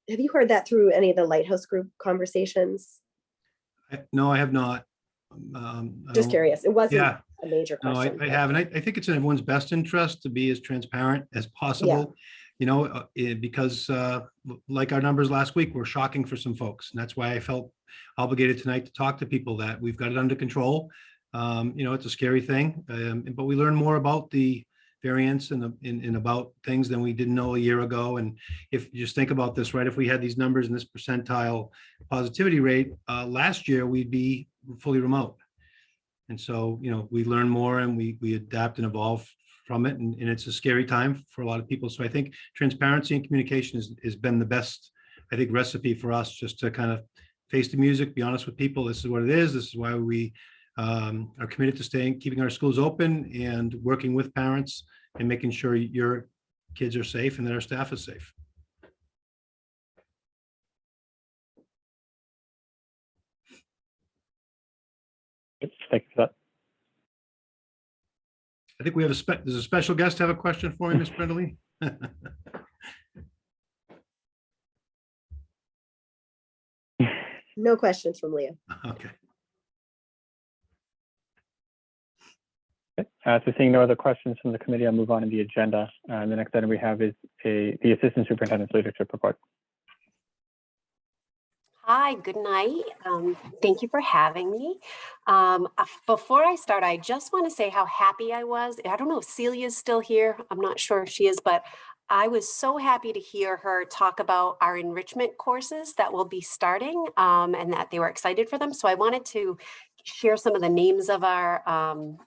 Have you heard that through any of the Lighthouse Group conversations? No, I have not. Just curious. It wasn't a major question. No, I have. And I think it's in everyone's best interest to be as transparent as possible, you know, because like our numbers last week were shocking for some folks. And that's why I felt obligated tonight to talk to people that we've got it under control. You know, it's a scary thing, but we learn more about the variants and about things than we didn't know a year ago. And if you just think about this, right, if we had these numbers in this percentile positivity rate, last year we'd be fully remote. And so, you know, we learn more and we adapt and evolve from it. And it's a scary time for a lot of people. So I think transparency and communication has been the best, I think, recipe for us, just to kind of face the music, be honest with people. This is what it is. This is why we are committed to keeping our schools open and working with parents and making sure your kids are safe and that our staff is safe. Thank you for that. I think we have there's a special guest have a question for me, Ms. Brindley. No questions from Leah. Okay. So seeing no other questions from the committee, I'll move on to the agenda. The next item we have is the Assistant Superintendent's Leadership Report. Hi, good night. Thank you for having me. Before I start, I just want to say how happy I was. I don't know if Celia's still here. I'm not sure if she is, but I was so happy to hear her talk about our enrichment courses that will be starting and that they were excited for them. So I wanted to share some of the names of our,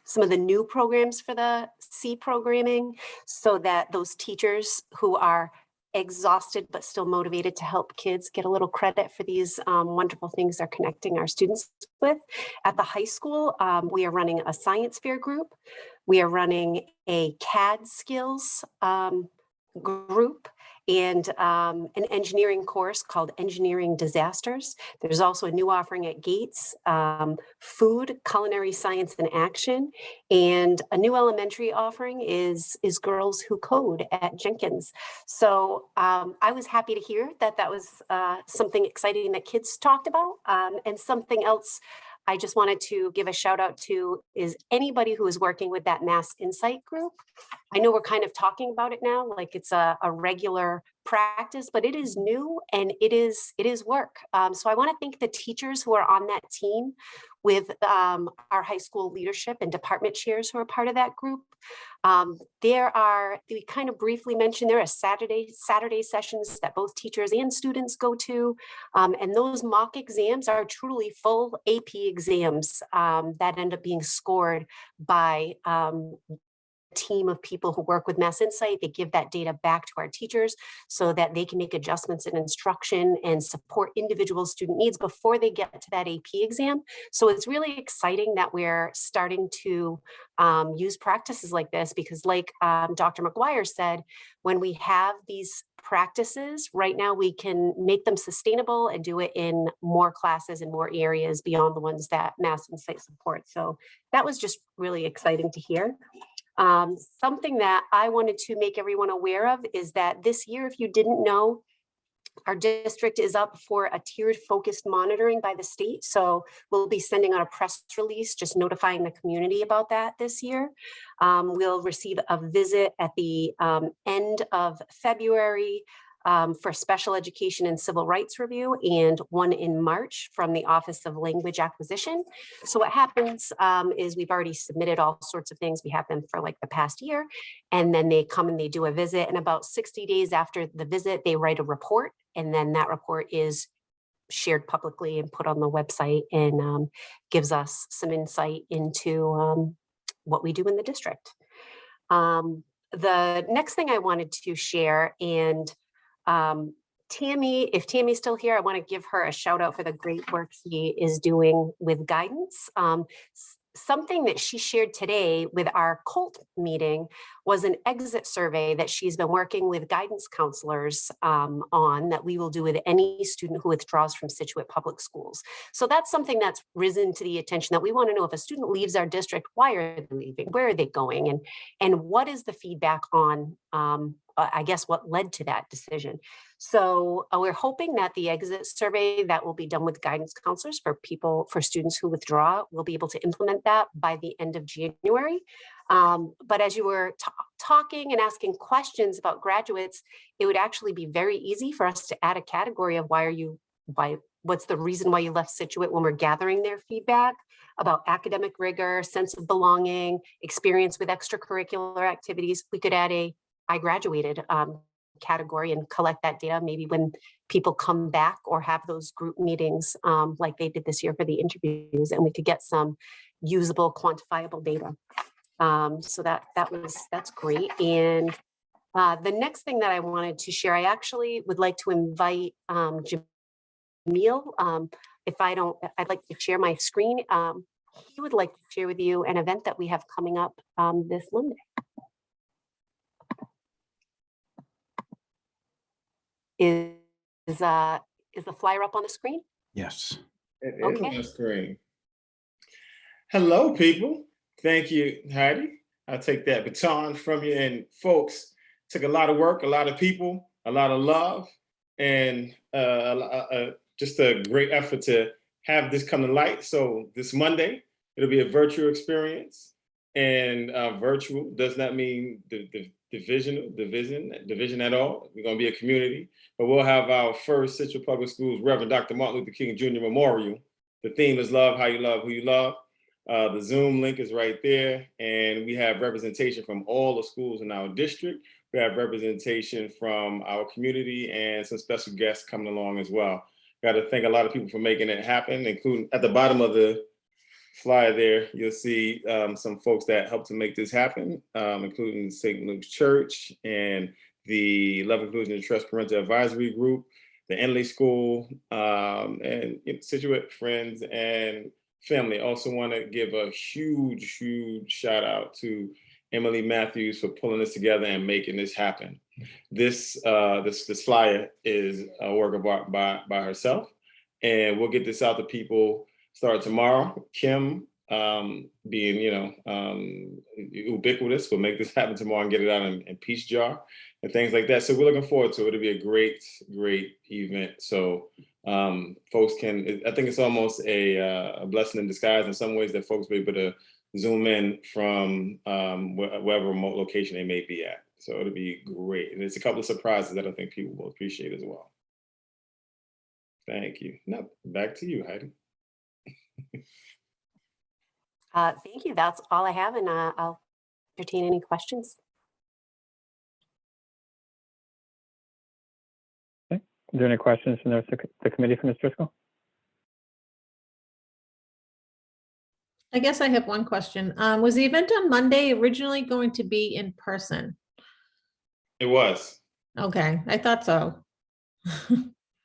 some of the new programs for the C programming, so that those teachers who are exhausted but still motivated to help kids get a little credit for these wonderful things they're connecting our students with. At the high school, we are running a science fair group. We are running a CAD skills group and an engineering course called Engineering Disasters. There's also a new offering at Gates, food, culinary science and action. And a new elementary offering is Girls Who Code at Jenkins. So I was happy to hear that that was something exciting that kids talked about. And something else I just wanted to give a shout out to is anybody who is working with that Mass Insight group. I know we're kind of talking about it now, like it's a regular practice, but it is new and it is work. So I want to thank the teachers who are on that team with our high school leadership and department chairs who are part of that group. We kind of briefly mentioned there are Saturday sessions that both teachers and students go to. And those mock exams are truly full AP exams that end up being scored by team of people who work with Mass Insight. They give that data back to our teachers so that they can make adjustments in instruction and support individual student needs before they get to that AP exam. So it's really exciting that we're starting to use practices like this, because like Dr. McGuire said, when we have these practices right now, we can make them sustainable and do it in more classes and more areas beyond the ones that Mass Insight supports. So that was just really exciting to hear. Something that I wanted to make everyone aware of is that this year, if you didn't know, our district is up for a tiered focused monitoring by the state. So we'll be sending out a press release, just notifying the community about that this year. We'll receive a visit at the end of February for special education and civil rights review, and one in March from the Office of Language Acquisition. So what happens is we've already submitted all sorts of things. We have them for like the past year, and then they come and they do a visit, and about 60 days after the visit, they write a report, and then that report is shared publicly and put on the website and gives us some insight into what we do in the district. The next thing I wanted to share, and Tammy, if Tammy's still here, I want to give her a shout out for the great work she is doing with guidance. Something that she shared today with our COLT meeting was an exit survey that she's been working with guidance counselors on, that we will do with any student who withdraws from Scituate Public Schools. So that's something that's risen to the attention, that we want to know if a student leaves our district, why are they leaving? Where are they going? And what is the feedback on, I guess, what led to that decision? So we're hoping that the exit survey that will be done with guidance counselors for students who withdraw, will be able to implement that by the end of January. But as you were talking and asking questions about graduates, it would actually be very easy for us to add a category of what's the reason why you left Scituate, when we're gathering their feedback about academic rigor, sense of belonging, experience with extracurricular activities. We could add a I graduated category and collect that data maybe when people come back or have those group meetings like they did this year for the interviews, and we could get some usable, quantifiable data. So that's great. And the next thing that I wanted to share, I actually would like to invite Jamil. I'd like to share my screen. He would like to share with you an event that we have coming up this Monday. Is the flyer up on the screen? Yes. It is Okay. on the screen. Hello, people. Thank you, Heidi. I'll take that baton from you. And folks, took a lot of work, a lot of people, a lot of love, and just a great effort to have this come to light. So this Monday, it'll be a virtual experience. And virtual does not mean division at all. We're going to be a community, but we'll have our first Scituate Public Schools Reverend Dr. Martin Luther King Jr. Memorial. The theme is love how you love who you love. The Zoom link is right there, and we have representation from all the schools in our district. We have representation from our community and some special guests coming along as well. Got to thank a lot of people for making it happen, including at the bottom of the flyer there, you'll see some folks that helped to make this happen, including St. Luke's Church and the Love, Inclusion, and Trust Parental Advisory Group, the Enley School, and Scituate friends and family. Also want to give a huge, huge shout out to Emily Matthews for pulling this together and making this happen. This flyer is a work of art by herself, and we'll get this out to people start tomorrow. Kim, being ubiquitous, will make this happen tomorrow and get it out in Peach Jar and things like that. So we're looking forward to it. It'll be a great event. So folks can, I think it's almost a blessing in disguise in some ways that folks will be able to Zoom in from wherever remote location they may be at. So it'll be great. And there's a couple of surprises that I think people will appreciate as well. Thank you. Now back to you, Heidi. Thank you. That's all I have, and I'll entertain any questions. Okay. Are there any questions from the committee for Ms. Driscoll? I guess I have one question. Was the event on Monday originally going to be in person? It was. Okay, I thought so.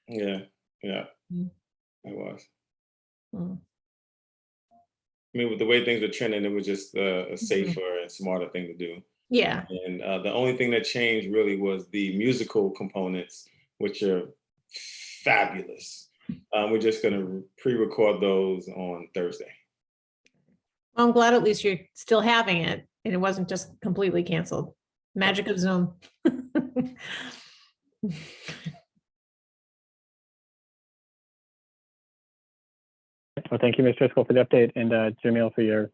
Yeah, it was. Mm. I mean, with the way things were trending, it was just a safer and smarter thing to do. Yeah. And the only thing that changed really was the musical components, which are fabulous. We're just going to pre-record those on Thursday. Well, I'm glad at least you're still having it and it wasn't just completely canceled. Magic of Zoom. Well, thank you, Ms. Driscoll, for the update, and Jamil for your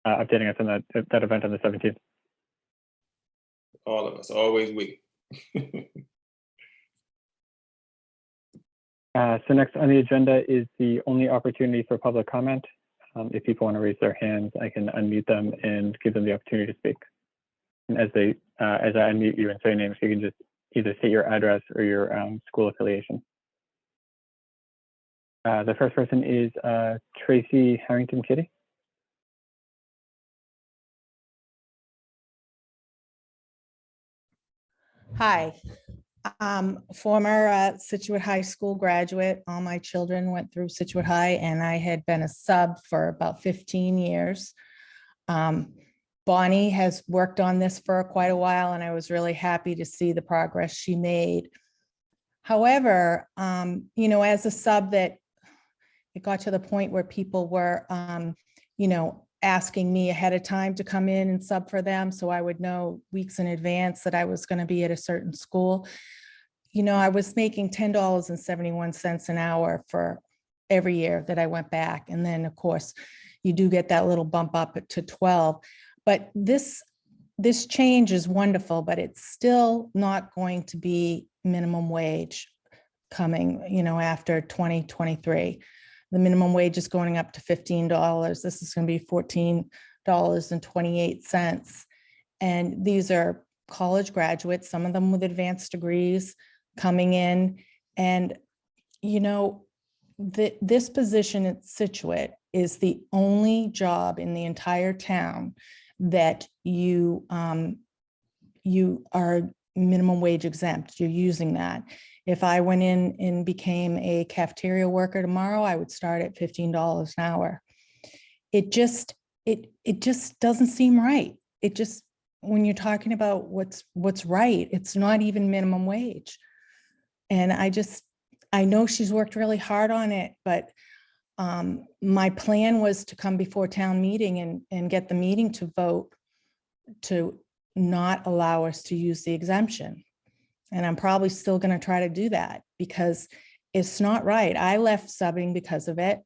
updating us on that event on the 17th. All of us, always we. So next on the agenda is the only opportunity for public comment. If people want to raise their hands, I can unmute them and give them the opportunity to speak. And as I unmute you and say names, you can just either state your address or your school affiliation. The first person is Tracy Harrington. Kitty. Hi, former Scituate High School graduate. All my children went through Scituate High, and I had been a sub for about 15 years. Bonnie has worked on this for quite a while, and I was really happy to see the progress she made. However, as a sub, that it got to the point where people were, asking me ahead of time to come in and sub for them, so I would know weeks in advance that I was going to be at a certain school. I was making $10.71 an hour for every year that I went back. And then, of course, you do get that little bump up to 12. But this change is wonderful, but it's still not going to be minimum wage coming, after 2023. The minimum wage is going up to $15. This is going to be $14.28. And these are college graduates, some of them with advanced degrees coming in. And, this position at Scituate is the only job in the entire town that you are minimum wage exempt. You're using that. If I went in and became a cafeteria worker tomorrow, I would start at $15 an hour. It just doesn't seem right. It just, when you're talking about what's right, it's not even minimum wage. And I know she's worked really hard on it, but my plan was to come before town meeting and get the meeting to vote to not allow us to use the exemption. And I'm probably still going to try to do that because it's not right. I left subbing because of it.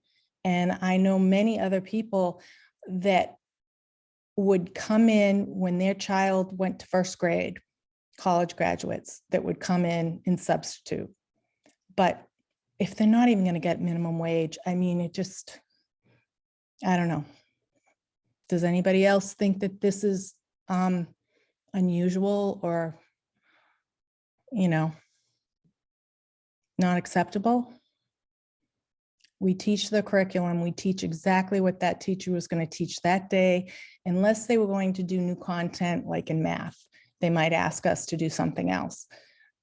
And I know many other people that would come in when their child went to first grade, college graduates that would come in and substitute. But if they're not even going to get minimum wage, I mean, I don't know. Does anybody else think that this is unusual or, not acceptable? We teach the curriculum. We teach exactly what that teacher was going to teach that day, unless they were going to do new content like in math. they might ask us to do something else.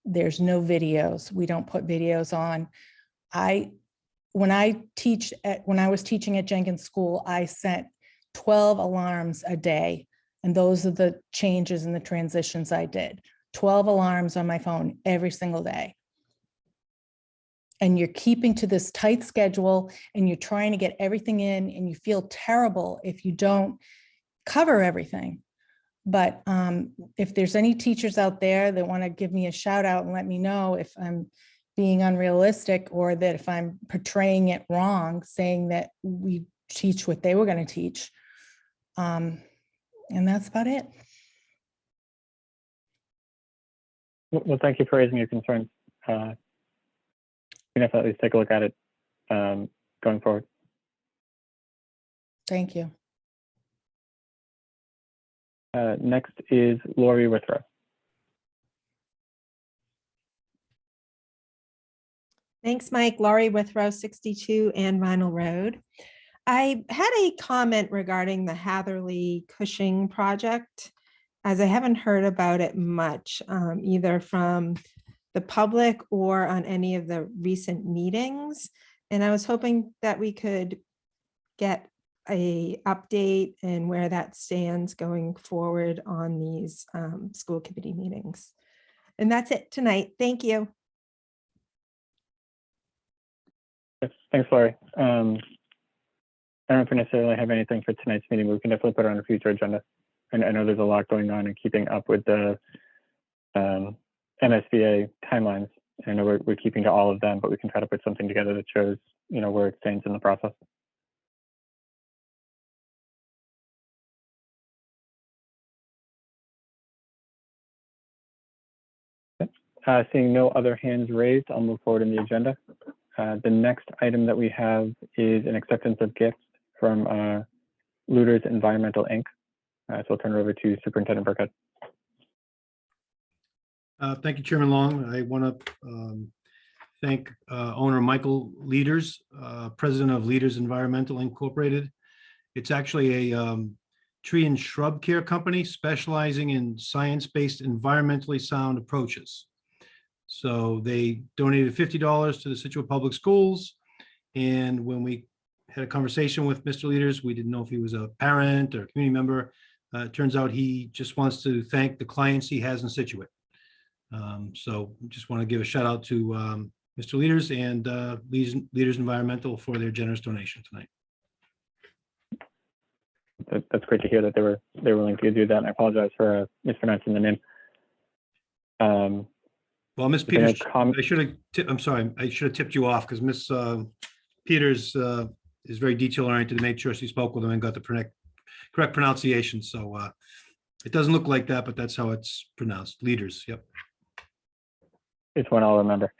There's no videos. We don't put videos on. When I was teaching at Jenkins School, I set 12 alarms a day. And those are the changes and the transitions I did. 12 alarms on my phone every single day. And you're keeping to this tight schedule and you're trying to get everything in, and you feel terrible if you don't cover everything. But if there's any teachers out there that want to give me a shout out and let me know if I'm being unrealistic, or that if I'm portraying it wrong, saying that we teach what they were going to teach. And that's about it. Well, thank you for raising your concerns. We can have to at least take a look at it going forward. Thank you. Next is Lori Withrow. Thanks, Mike. Laurie Withrow, 62 Ann Vinyl Road. I had a comment regarding the Hatherley Cushing project, as I haven't heard about it much, either from the public or on any of the recent meetings. And I was hoping that we could get a update and where that stands going forward on these school committee meetings. And that's it tonight. Thank you. Yes, thanks, Laurie. I don't know if we necessarily have anything for tonight's meeting, but we can definitely put it on a future agenda. And I know there's a lot going on and keeping up with the MSBA timelines. I know we're keeping to all of them, but we can try to put something together that shows, where it stands in the process. Seeing no other hands raised, I'll move forward in the agenda. The next item that we have is an acceptance of gifts from Looters Environmental Inc. So I'll turn it over to Superintendent Burkhead. Thank you, Chairman Long. I want to thank owner Michael Leaders, president of Leaders Environmental Incorporated. It's actually a tree and shrub care company specializing in science-based environmentally sound approaches. So they donated $50 to the Scituate Public Schools. And when we had a conversation with Mr. Leaders, we didn't know if he was a parent or a community member. It turns out he just wants to thank the clients he has in Scituate. So just want to give a shout out to Mr. Leaders and Leaders Environmental for their generous donation tonight. That's great to hear that they were willing to do that. And I apologize for mispronouncing the name. Well, Ms. Peters, I should have tipped you off because Ms. Peters is very detail oriented to make sure she spoke with him and got the correct pronunciation. So it doesn't look like that, but that's how it's pronounced. Leaders. Yep. It's one I'll remember.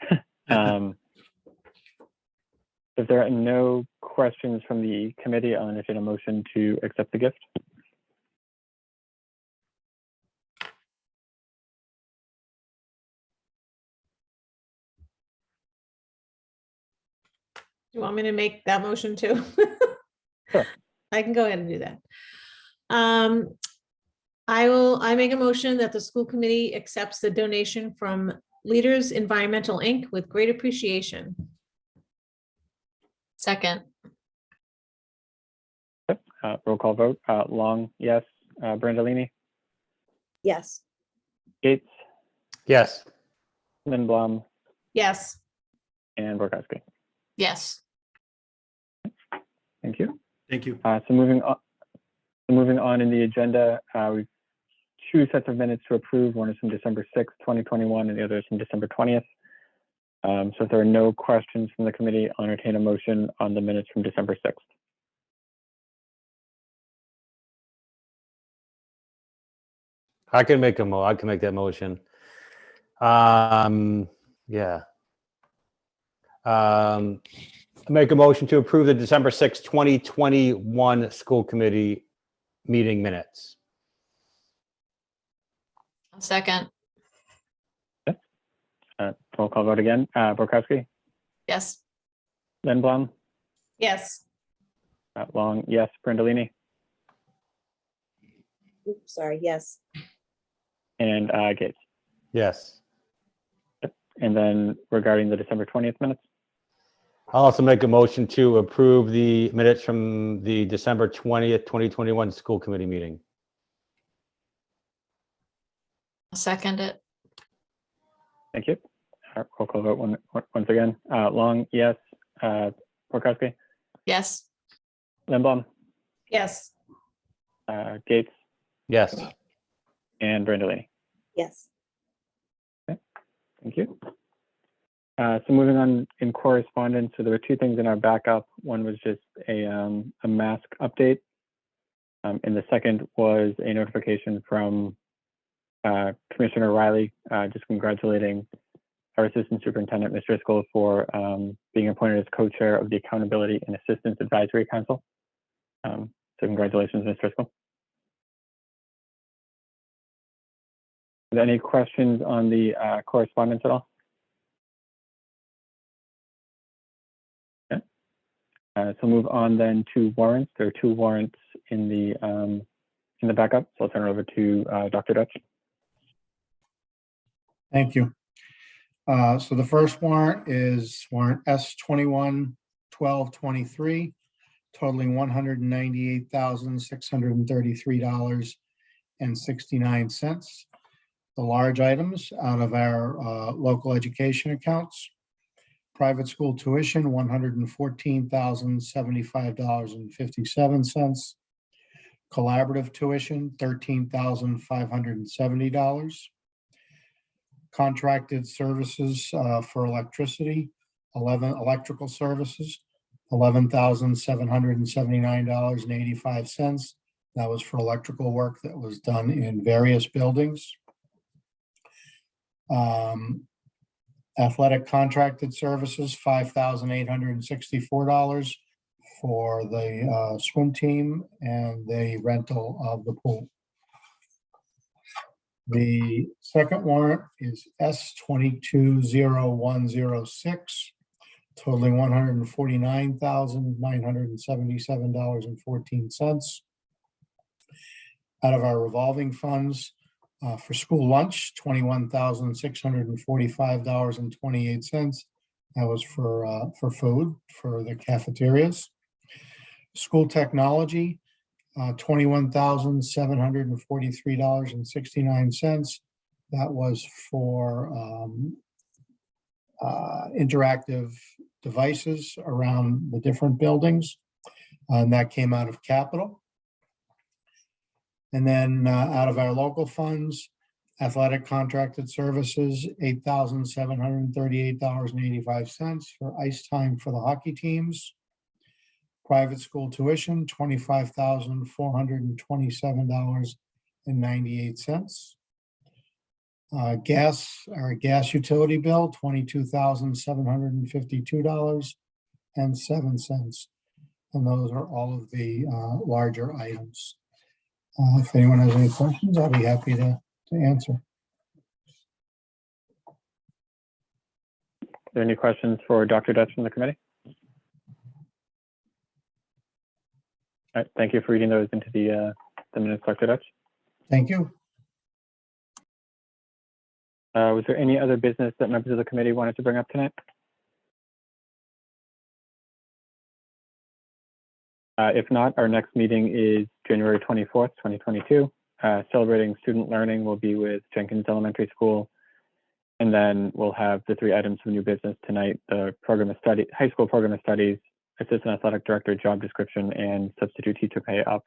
If there are no questions from the committee, I'll entertain a motion to accept the gift. You want me to make that motion too? Sure. I can go ahead and do that. I make a motion that the school committee accepts the donation from Leaders Environmental Inc. with great appreciation. Second. Roll call vote. Long, yes. Brandolini? Yes. Gates? Yes. Lindblom? Yes. And Borkowski? Yes. Thank you. Thank you. So moving on in the agenda, we've two sets of minutes to approve. One is from December 6th, 2021, and the other is from December 20th. So if there are no questions from the committee, I'll entertain a motion on the minutes from December 6th. I can make that motion. Yeah. Make a motion to approve the December 6th, 2021 school committee meeting minutes. Second. Roll call vote again. Borkowski? Yes. Lindblom? Yes. Long, yes. Brandolini? Oops, sorry, yes. And and Gates. Yes. And then regarding the December 20th minutes, I'll also make a motion to approve the minutes from the December 20th, 2021 school committee meeting. I'll second it. thank you. Roll call vote once again. Long, yes. Burkowski, Yes. Lindblom, Yes. Gates, Yes. and Brandolini. Yes. Thank you. So moving on in correspondence, so there were two things in our backup. One was just a mask update. And the second was a notification from Commissioner Riley, just congratulating our Assistant Superintendent, Ms. Driscoll, for being appointed as co-chair of the Accountability and Assistance Advisory Council. So congratulations, Ms. Driscoll. Are there any questions on the correspondence at all? Okay. So move on then to warrants. There are two warrants in the backup. So I'll turn it over to Dr. Dutch. Thank you. So the first warrant is warrant S-21-1223, totaling $198,633.69. The large items out of our local education accounts: private school tuition, $114,075.57. Collaborative tuition, $13,570. Contracted services for electricity, electrical services, $11,779.85. That was for electrical work that was done in various buildings. Athletic contracted services, $5,864 for the swim team and the rental of the pool. The second warrant is S-220106, totaling $149,977.14. Out of our revolving funds, for school lunch, $21,645.28. That was for food for the cafeterias. School technology, $21,743.69. That was for interactive devices around the different buildings, and that came out of capital. And then out of our local funds, athletic contracted services, $8,738.85 for ice time for the hockey teams. Private school tuition, $25,427.98. Our gas utility bill, $22,752.07. And those are all of the larger items. If anyone has any questions, I'll be happy to answer. Are there any questions for Dr. Dutch from the committee? All right, thank you for reading those into the minutes, Dr. Dutch. Thank you. Was there any other business that members of the committee wanted to bring up tonight? If not, our next meeting is January 24th, 2022. Celebrating student learning will be with Jenkins Elementary School. And then we'll have the three items of new business tonight: the program of study, high school program of studies, assistant athletic director job description, and substitute teacher pay up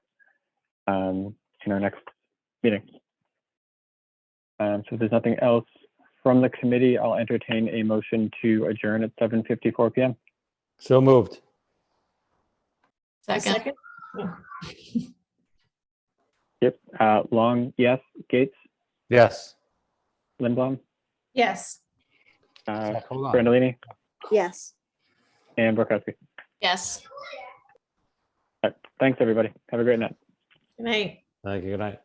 in our next meeting. So if there's nothing else from the committee, I'll entertain a motion to adjourn at 7:54 p.m. So moved. Second. Yep. Long, yes. Gates, Yes. Lindblom, Yes. Hold on. Brandolini, Yes. and Burkowski. Yes. All right. Thanks, everybody. Have a great night. Good night. Thank you. Good night.